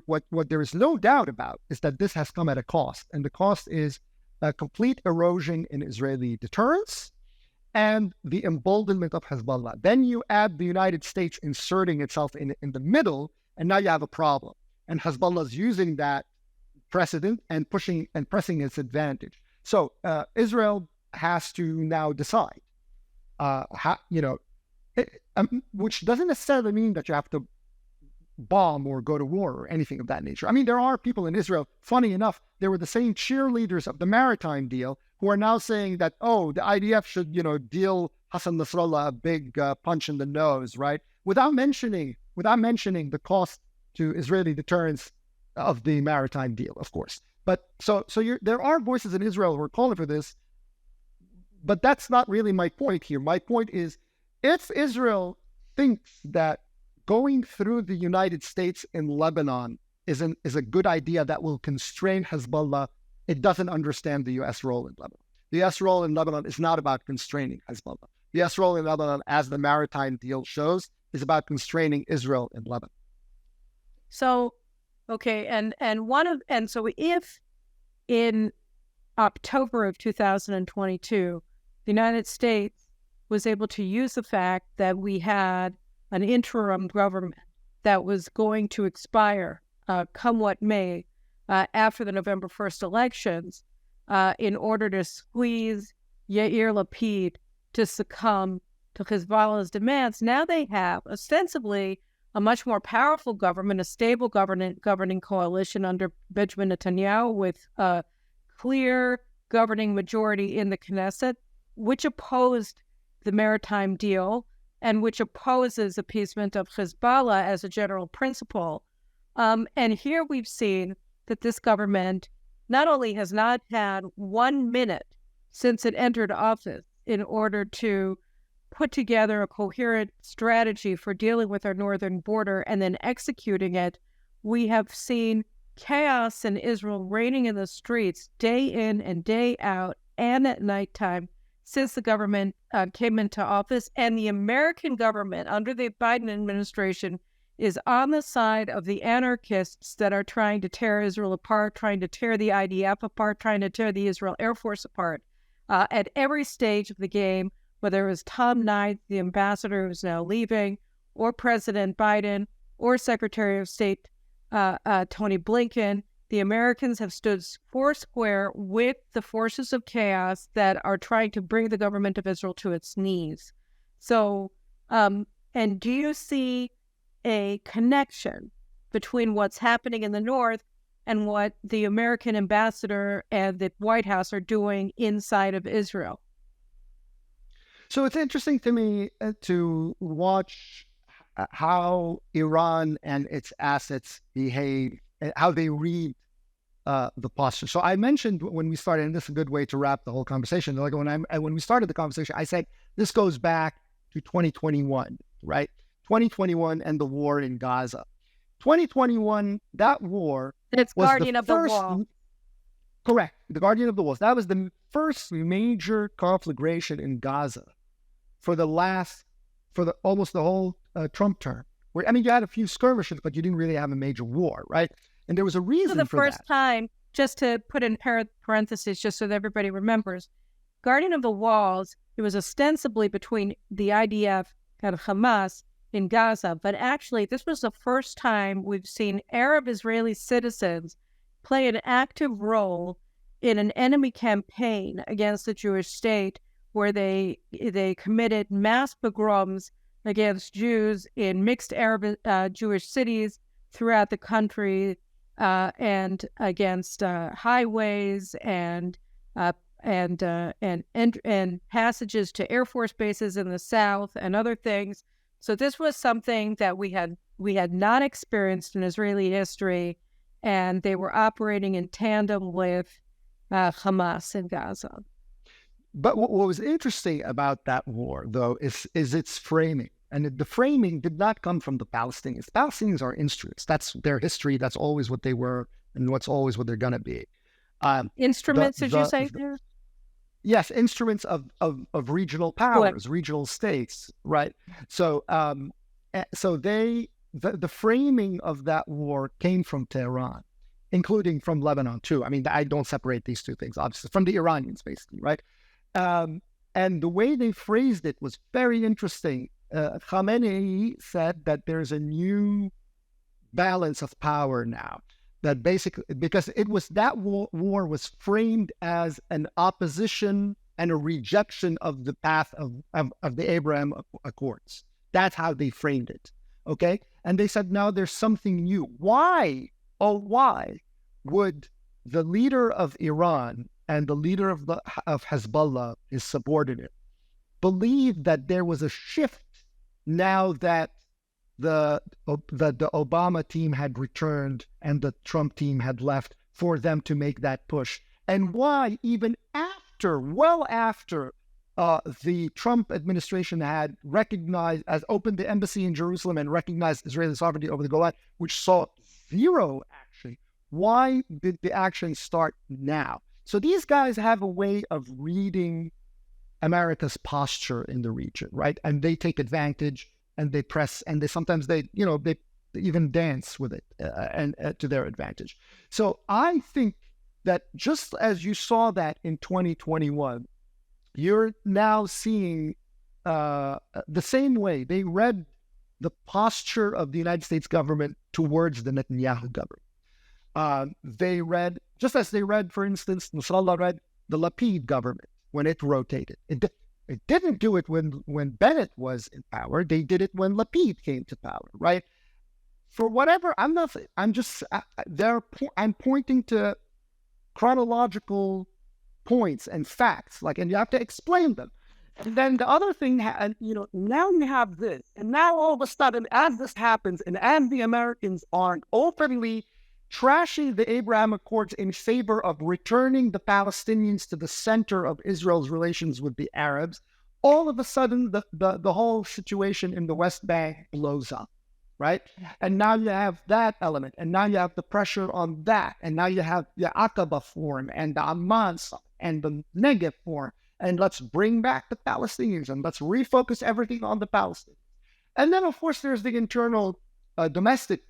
what there is no doubt about is that this has come at a cost, and the cost is a complete erosion in Israeli deterrence and the emboldenment of Hezbollah. Then you add the United States inserting itself in the middle, and now you have a problem. And Hezbollah is using that precedent and pressing its advantage. So Israel has to now decide, which doesn't necessarily mean that you have to bomb or go to war or anything of that nature. I mean, there are people in Israel, funny enough, they were the same cheerleaders of the maritime deal who are now saying that, oh, the IDF should, deal Hassan Nasrallah a big punch in the nose, right? Without mentioning the cost to Israeli deterrence of the maritime deal, of course. But there are voices in Israel who are calling for this, but that's not really my point here. My point is, if Israel thinks that going through the United States in Lebanon is a good idea that will constrain Hezbollah, it doesn't understand the U.S. role in Lebanon. The U.S. role in Lebanon is not about constraining Hezbollah. The U.S. role in Lebanon, as the maritime deal shows, is about constraining Israel in Lebanon. So, okay, so if in October of 2022, the United States was able to use the fact that we had an interim government that was going to expire, come what may, after the November 1st elections, in order to squeeze Yair Lapid to succumb to Hezbollah's demands. Now they have ostensibly a much more powerful government, a stable governing coalition under Benjamin Netanyahu with a clear governing majority in the Knesset, which opposed the maritime deal and which opposes appeasement of Hezbollah as a general principle. And here we've seen that this government not only has not had 1 minute since it entered office in order to put together a coherent strategy for dealing with our northern border and then executing it, we have seen chaos in Israel reigning in the streets day in and day out and at nighttime since the government came into office. And the American government under the Biden administration is on the side of the anarchists that are trying to tear Israel apart, trying to tear the IDF apart, trying to tear the Israel Air Force apart at every stage of the game, whether it was Tom Knight, the ambassador who's now leaving, or President Biden, or Secretary of State Tony Blinken. The Americans have stood foursquare with the forces of chaos that are trying to bring the government of Israel to its knees. So, and do you see a connection between what's happening in the north and what the American ambassador and the White House are doing inside of Israel? So it's interesting to me to watch how Iran and its assets behave, how they read the posture. So I mentioned when we started, and this is a good way to wrap the whole conversation. Like when we started the conversation, I said this goes back to 2021, right? 2021 and the war in Gaza. 2021, that war It's was Guardian the of first, the Wall. Correct, the Guardian of the Walls. That was the first major conflagration in Gaza for almost the whole Trump term. Where, you had a few skirmishes, but you didn't really have a major war, right? And there was a reason for that. The first time, just to put in parentheses, just so that everybody remembers, Guardian of the Walls, it was ostensibly between the IDF and Hamas in Gaza, but actually this was the first time we've seen Arab Israeli citizens play an active role in an enemy campaign against the Jewish state, where they committed mass pogroms against Jews in mixed Arab Jewish cities throughout the country, and against highways and passages to Air Force bases in the South and other things. So this was something that we had not experienced in Israeli history, and they were operating in tandem with Hamas in Gaza. But what was interesting about that war, though, is its framing. And the framing did not come from the Palestinians. The Palestinians are instruments. That's their history. That's always what they were, and what's always what they're going to be. Instruments, did you say there? Yes, instruments of regional powers, regional states, right? So, the framing of that war came from Tehran, including from Lebanon too. I mean, I don't separate these two things, obviously, from the Iranians, basically, right? And the way they phrased it was very interesting. Khamenei said that there's a new balance of power now. That basically, because it was that war was framed as an opposition and a rejection of the path of the Abraham Accords. That's how they framed it. Okay, and they said now there's something new. Why? Oh, why would the leader of Iran and the leader of Hezbollah, his subordinate, believe that there was a shift now that the Obama team had returned and the Trump team had left, for them to make that push? And why, even well after the Trump administration had opened the embassy in Jerusalem and recognized Israeli sovereignty over the Golan, which saw zero action, why did the action start now? So these guys have a way of reading America's posture in the region, right? And they take advantage, and they press, and they even dance with it and to their advantage. So I think that just as you saw that in 2021, you're now seeing the same way. They read the posture of the United States government towards the Netanyahu government. They read, just as they read, for instance, Nasrallah read the Lapid government when it rotated. It didn't do it when Bennett was in power. They did it when Lapid came to power, right? For whatever, I'm pointing to chronological points and facts, and you have to explain them. And then the other thing, now you have this, and now all of a sudden, as this happens, and as the Americans aren't openly trashing the Abraham Accords in favor of returning the Palestinians to the center of Israel's relations with the Arabs, all of a sudden the whole situation in the West Bank blows up, right? And now you have that element, and now you have the pressure on that, and now you have the Aqaba Forum and the Amman and the Negev Forum, and let's bring back the Palestinians and let's refocus everything on the Palestinians. And then, of course, there's the internal domestic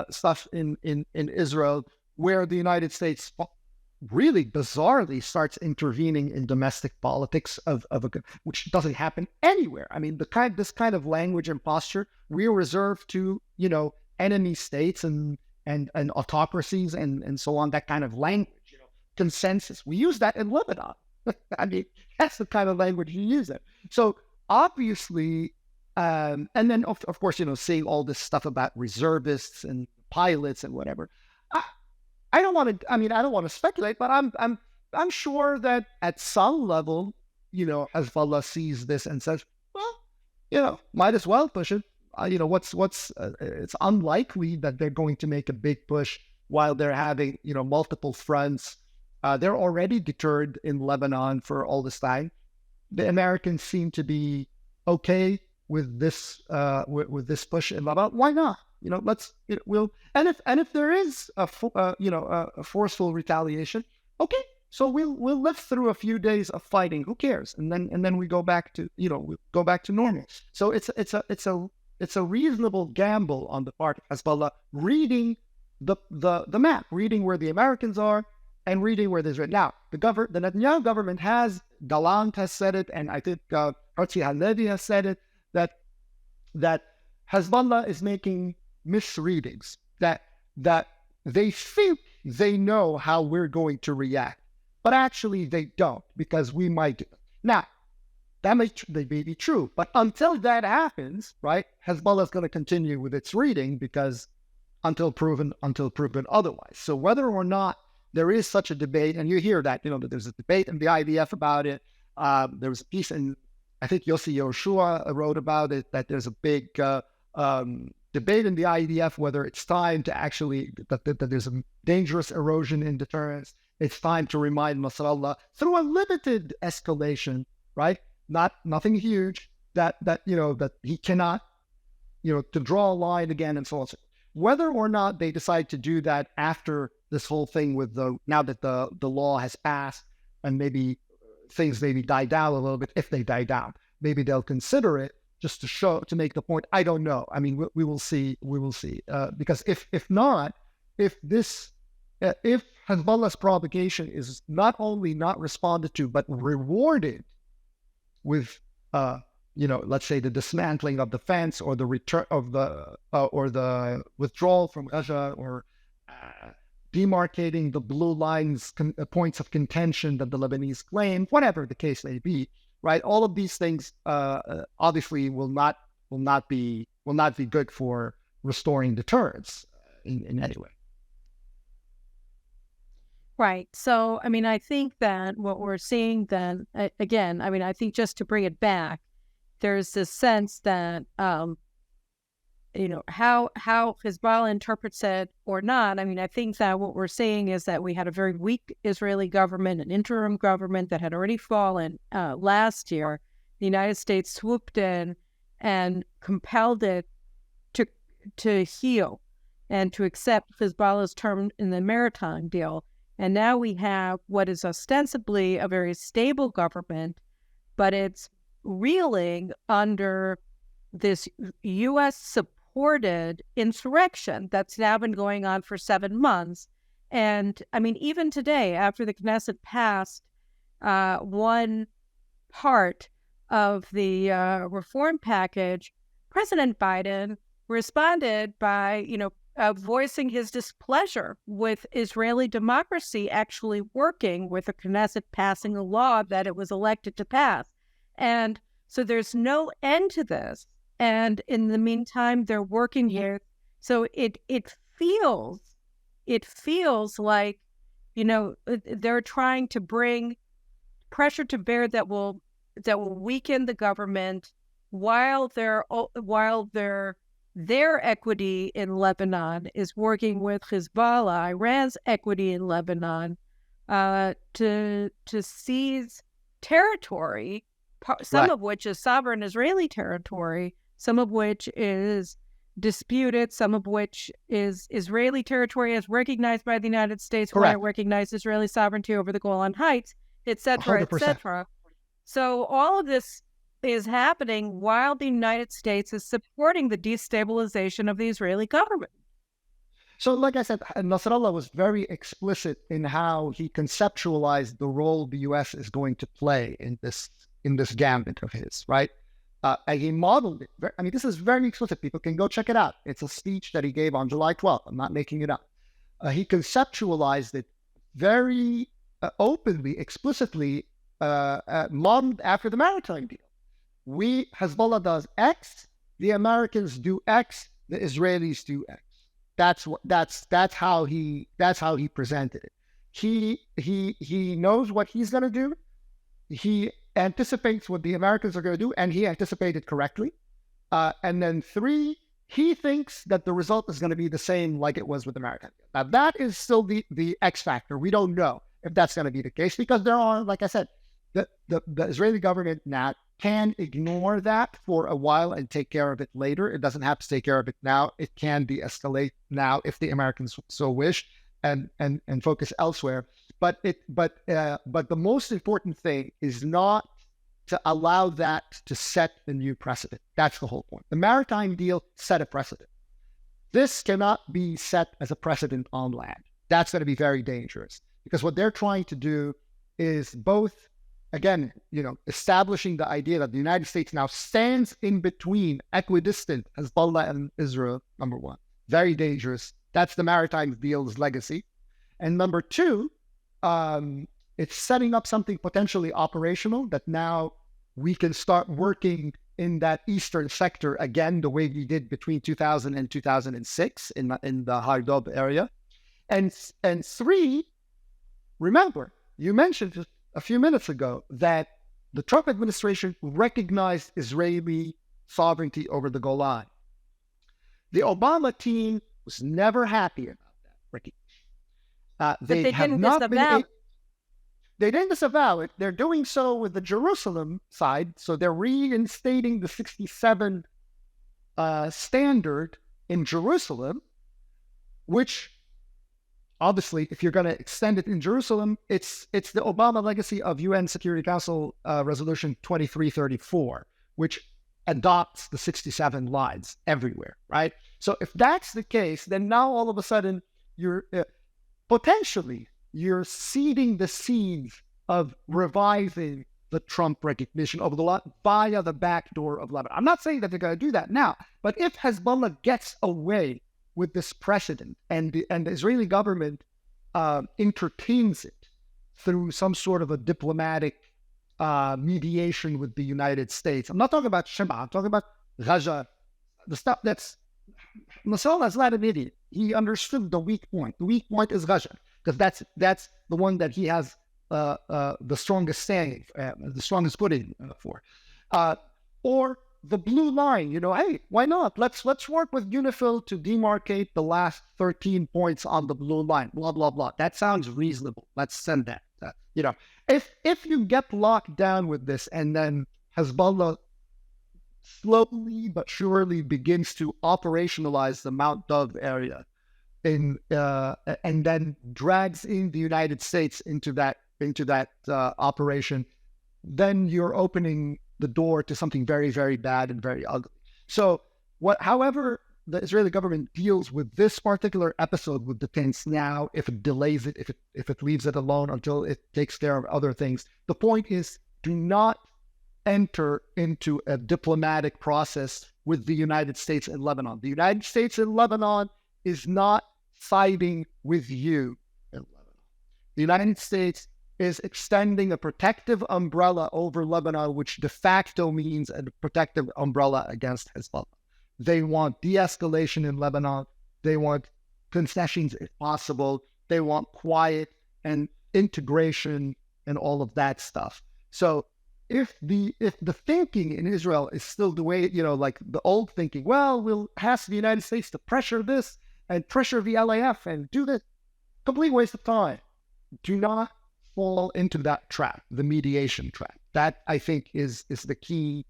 stuff in Israel, where the United States really bizarrely starts intervening in domestic politics which doesn't happen anywhere. I mean, this kind of language and posture we reserve to enemy states and autocracies and so on. That kind of language, consensus. We use that in Lebanon. I mean, that's the kind of language you use it. So obviously. And then, of course, seeing all this stuff about reservists and pilots and whatever. I don't want to speculate, but I'm sure that at some level, Hezbollah sees this and says, well, might as well push it. It's unlikely that they're going to make a big push while they're having, multiple fronts. They're already deterred in Lebanon for all this time. The Americans seem to be okay with this push in Lebanon. Why not? And if there is a forceful retaliation, okay, so we'll live through a few days of fighting. Who cares? And then we go back to normal. So it's a reasonable gamble on the part of Hezbollah, reading the map, reading where the Americans are, and reading where there's right now. The Netanyahu government Gallant has said it, and I think Herzi Halevi has said it, that Hezbollah is making misreadings, that they think they know how we're going to react, but actually they don't, because we might do it. Now, that may be true, but until that happens, right, Hezbollah is going to continue with its reading, because until proven otherwise. So whether or not there is such a debate, and you hear that, that there's a debate in the IDF about it. There was a piece in, I think Yossi Yehoshua wrote about it, that there's a big debate in the IDF whether it's time to actually, that there's a dangerous erosion in deterrence. It's time to remind Nasrallah through a limited escalation, right? Nothing huge, that he cannot, to draw a line again and so on. Whether or not they decide to do that after this whole thing now that the law has passed and maybe things maybe die down a little bit, if they die down, maybe they'll consider it just to make the point. I don't know. I mean, we will see. Because if not, if Hezbollah's provocation is not only not responded to, but rewarded with, let's say the dismantling of the fence or the return of or the withdrawal from Ghajar, or demarcating the blue lines, points of contention that the Lebanese claim, whatever the case may be, right? All of these things obviously will not be good for restoring deterrence in any way. Right. So, I mean, I think that what we're seeing then, again, I mean, I think just to bring it back, there's this sense that, how Hezbollah interprets it or not. I mean, I think that what we're seeing is that we had a very weak Israeli government, an interim government that had already fallen last year. The United States swooped in and compelled it to heal and to accept Hezbollah's term in the maritime deal. And now we have what is ostensibly a very stable government, but it's reeling under this U.S.-supported insurrection that's now been going on for 7 months. And, I mean, even today, after the Knesset passed one part of the reform package, President Biden responded by, voicing his displeasure with Israeli democracy actually working with the Knesset passing a law that it was elected to pass. And so there's no end to this. And in the meantime, they're working here. So it feels like, they're trying to bring pressure to bear that will weaken the government while their equity in Lebanon is working with Hezbollah, Iran's equity in Lebanon, to seize territory, some of which is sovereign Israeli territory, some of which is disputed, some of which is Israeli territory as recognized by the United States, where it recognized Israeli sovereignty over the Golan Heights, et cetera, et cetera. So all of this is happening while the United States is supporting the destabilization of the Israeli government. So, like I said, Nasrallah was very explicit in how he conceptualized the role the U.S. is going to play in this gambit of his, right? And he modeled it. I mean, this is very explicit. People can go check it out. It's a speech that he gave on July 12th. I'm not making it up. He conceptualized it very openly, explicitly, modeled after the maritime deal. Hezbollah does X, the Americans do X, the Israelis do X. That's how he presented it. He knows what he's going to do. He anticipates what the Americans are going to do, and he anticipated correctly. And then 3, he thinks that the result is going to be the same like it was with America. Now that is still the X factor. We don't know if that's going to be the case, because there are, like I said, the Israeli government now can ignore that for a while and take care of it later. It doesn't have to take care of it now. It can de-escalate now if the Americans so wish, and focus elsewhere. But the most important thing is not to allow that to set the new precedent. That's the whole point. The maritime deal set a precedent. This cannot be set as a precedent on land. That's going to be very dangerous, because what they're trying to do is both, again, establishing the idea that the United States now stands in between, equidistant Hezbollah and Israel, number 1. Very dangerous. That's the maritime deal's legacy. And number 2, it's setting up something potentially operational that now we can start working in that eastern sector again, the way we did between 2000 and 2006 in the Har Dov area. And 3, remember, you mentioned a few minutes ago that the Trump administration recognized Israeli sovereignty over the Golan. The Obama team was never happy about that recognition. They have not been They didn't disavow it. They're doing so with the Jerusalem side. So they're reinstating the 67 standard in Jerusalem, which obviously, if you're going to extend it in Jerusalem, it's the Obama legacy of UN Security Council Resolution 2334, which adopts the 67 lines everywhere, right? So if that's the case, then now all of a sudden you're potentially seeding the seeds of reviving the Trump recognition of the lot via the back door of Lebanon. I'm not saying that they're going to do that now, but if Hezbollah gets away with this precedent and the Israeli government entertains it through some sort of a diplomatic mediation with the United States. I'm not talking about Shema, I'm talking about Ghajar. The stuff that's Nasrallah is not an idiot. He understood the weak point. The weak point is Ghajar, because that's the one that he has the strongest standing, the strongest footing for. Or the blue line, hey, why not? Let's work with UNIFIL to demarcate the last 13 points on the blue line, blah, blah, blah. That sounds reasonable. Let's send that. If you get locked down with this and then Hezbollah slowly but surely begins to operationalize the Mount Dove area and then drags in the United States into that operation, then you're opening the door to something very, very bad and very ugly. So however the Israeli government deals with this particular episode with the tanks now, if it delays it, if it leaves it alone until it takes care of other things, the point is, do not enter into a diplomatic process with the United States and Lebanon. The United States and Lebanon is not siding with you in Lebanon. The United States is extending a protective umbrella over Lebanon, which de facto means a protective umbrella against Hezbollah. They want de-escalation in Lebanon. They want concessions if possible. They want quiet and integration and all of that stuff. So if the thinking in Israel is still the way, like the old thinking, well, we'll ask the United States to pressure this and pressure the LAF and do this, complete waste of time. Do not fall into that trap, the mediation trap. That, I think, is the key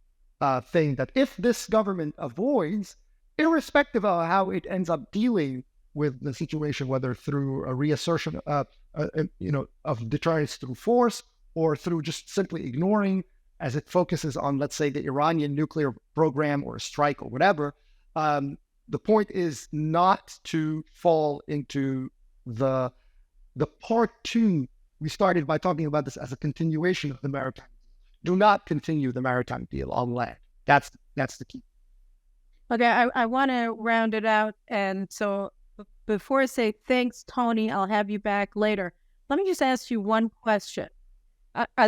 thing that if this government avoids, irrespective of how it ends up dealing with the situation, whether through a reassertion of deterrence through force or through just simply ignoring as it focuses on, let's say, the Iranian nuclear program or a strike or whatever, the point is not to fall into the part two. We started by talking about this as a continuation of the maritime. Do not continue the maritime deal on land. That's the key. Okay, I want to round it out. And so before I say thanks, Tony, I'll have you back later. Let me just ask you one question.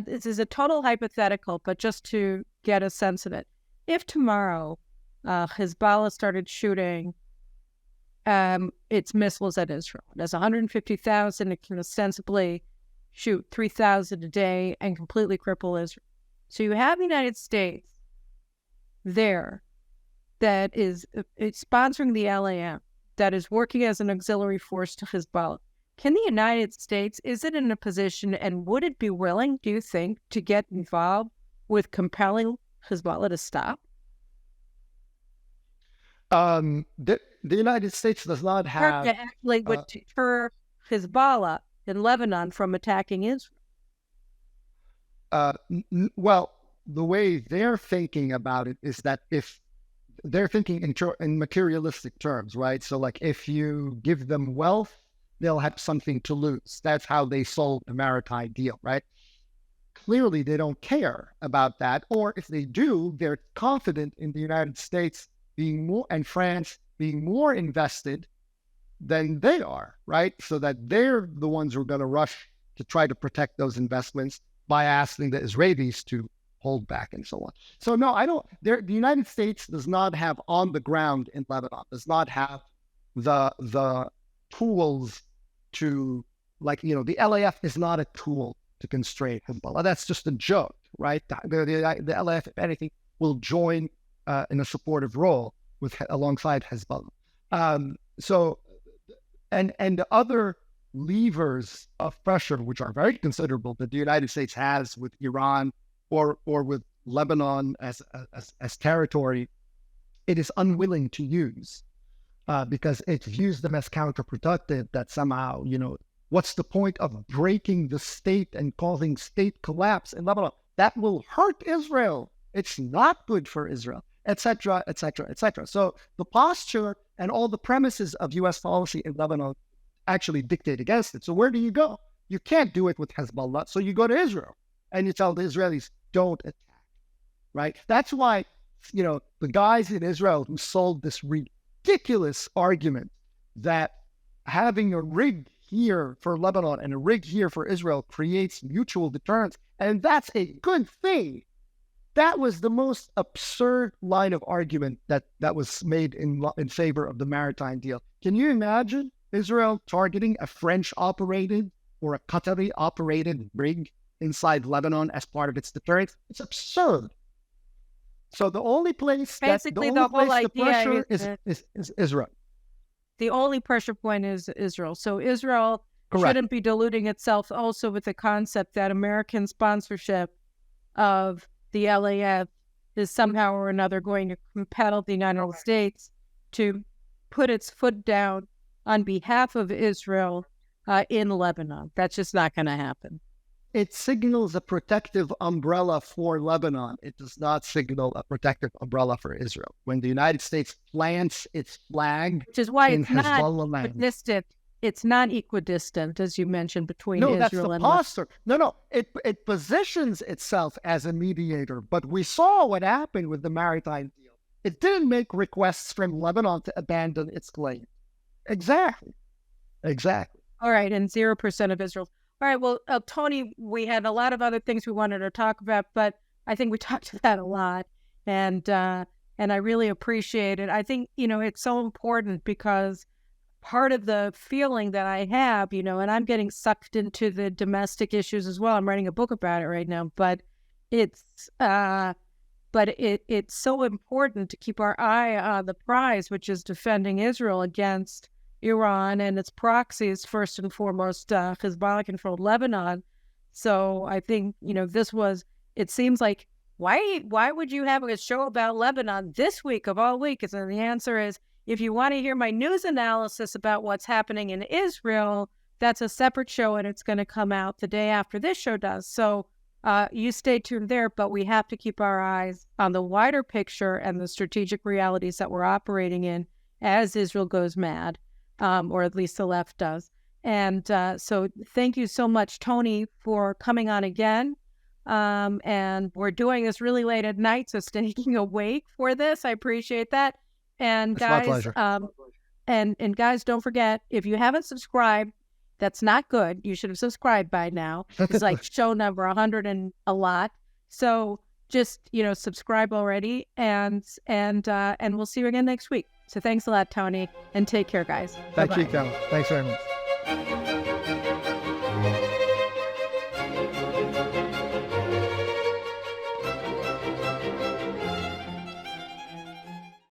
This is a total hypothetical, but just to get a sense of it. If tomorrow Hezbollah started shooting its missiles at Israel, there's 150,000, it can ostensibly shoot 3,000 a day and completely cripple Israel. So you have the United States there that is sponsoring the LAM, that is working as an auxiliary force to Hezbollah. Can the United States, is it in a position, and would it be willing, do you think, to get involved with compelling Hezbollah to stop? The United States does not have... That actually would deter Hezbollah in Lebanon from attacking Israel. Well, the way they're thinking about it is that if they're thinking in materialistic terms, right? So like if you give them wealth, they'll have something to lose. That's how they sold the maritime deal, right? Clearly, they don't care about that. Or if they do, they're confident in the United States being more and France being more invested than they are, right? So that they're the ones who are going to rush to try to protect those investments by asking the Israelis to hold back and so on. So no, I don't. The United States does not have on the ground in Lebanon, does not have the tools to, like, the LAF is not a tool to constrain Hezbollah. That's just a joke, right? The LAF, if anything, will join in a supportive role alongside Hezbollah. And the other levers of pressure, which are very considerable, that the United States has with Iran or with Lebanon as territory, it is unwilling to use because it views them as counterproductive. That somehow, what's the point of breaking the state and causing state collapse in Lebanon? That will hurt Israel. It's not good for Israel, etc., etc., etc. So the posture and all the premises of U.S. policy in Lebanon actually dictate against it. So where do you go? You can't do it with Hezbollah. So you go to Israel and you tell the Israelis, don't attack, right? That's why, the guys in Israel who sold this ridiculous argument that having a rig here for Lebanon and a rig here for Israel creates mutual deterrence, and that's a good thing. That was the most absurd line of argument that was made in favor of the maritime deal. Can you imagine Israel targeting a French-operated or a Qatari-operated rig inside Lebanon as part of its deterrence? It's absurd. So the only place basically the whole idea is Israel. The only pressure point is Israel. So Israel Correct. Shouldn't be deluding itself also with the concept that American sponsorship of the LAF is somehow or another going to compel the United States to put its foot down on behalf of Israel in Lebanon. That's just not going to happen. It signals a protective umbrella for Lebanon. It does not signal a protective umbrella for Israel. When the United States plants its flag, which is why in it's not Hezbollah land, equidistant. It's not equidistant, as you mentioned, between no, Israel that's the and posture. No, it positions itself as a mediator. But we saw what happened with the maritime deal. It didn't make requests from Lebanon to abandon its claim. Exactly. All right, and 0% of Israel. All right, well, Tony, we had a lot of other things we wanted to talk about, but I think we talked about that a lot, and I really appreciate it. I think, it's so important because part of the feeling that I have, and I'm getting sucked into the domestic issues as well. I'm writing a book about it right now, but it's so important to keep our eye on the prize, which is defending Israel against Iran and its proxies, first and foremost, Hezbollah-controlled Lebanon. So I think, it seems like, why would you have a show about Lebanon this week of all weeks? And the answer is, if you want to hear my news analysis about what's happening in Israel, that's a separate show, and it's going to come out the day after this show does. So you stay tuned there, but we have to keep our eyes on the wider picture and the strategic realities that we're operating in as Israel goes mad. Or at least the left does. And so thank you so much, Tony, for coming on again. And we're doing this really late at night, so staying awake for this. I appreciate that. And it's guys, my pleasure. And guys, don't forget, if you haven't subscribed, that's not good. You should have subscribed by now. It's like show number 100 and a lot. So just, subscribe already, and we'll see you again next week. So thanks a lot, Tony, and take care, guys. Thank you, Caroline. Thanks very much.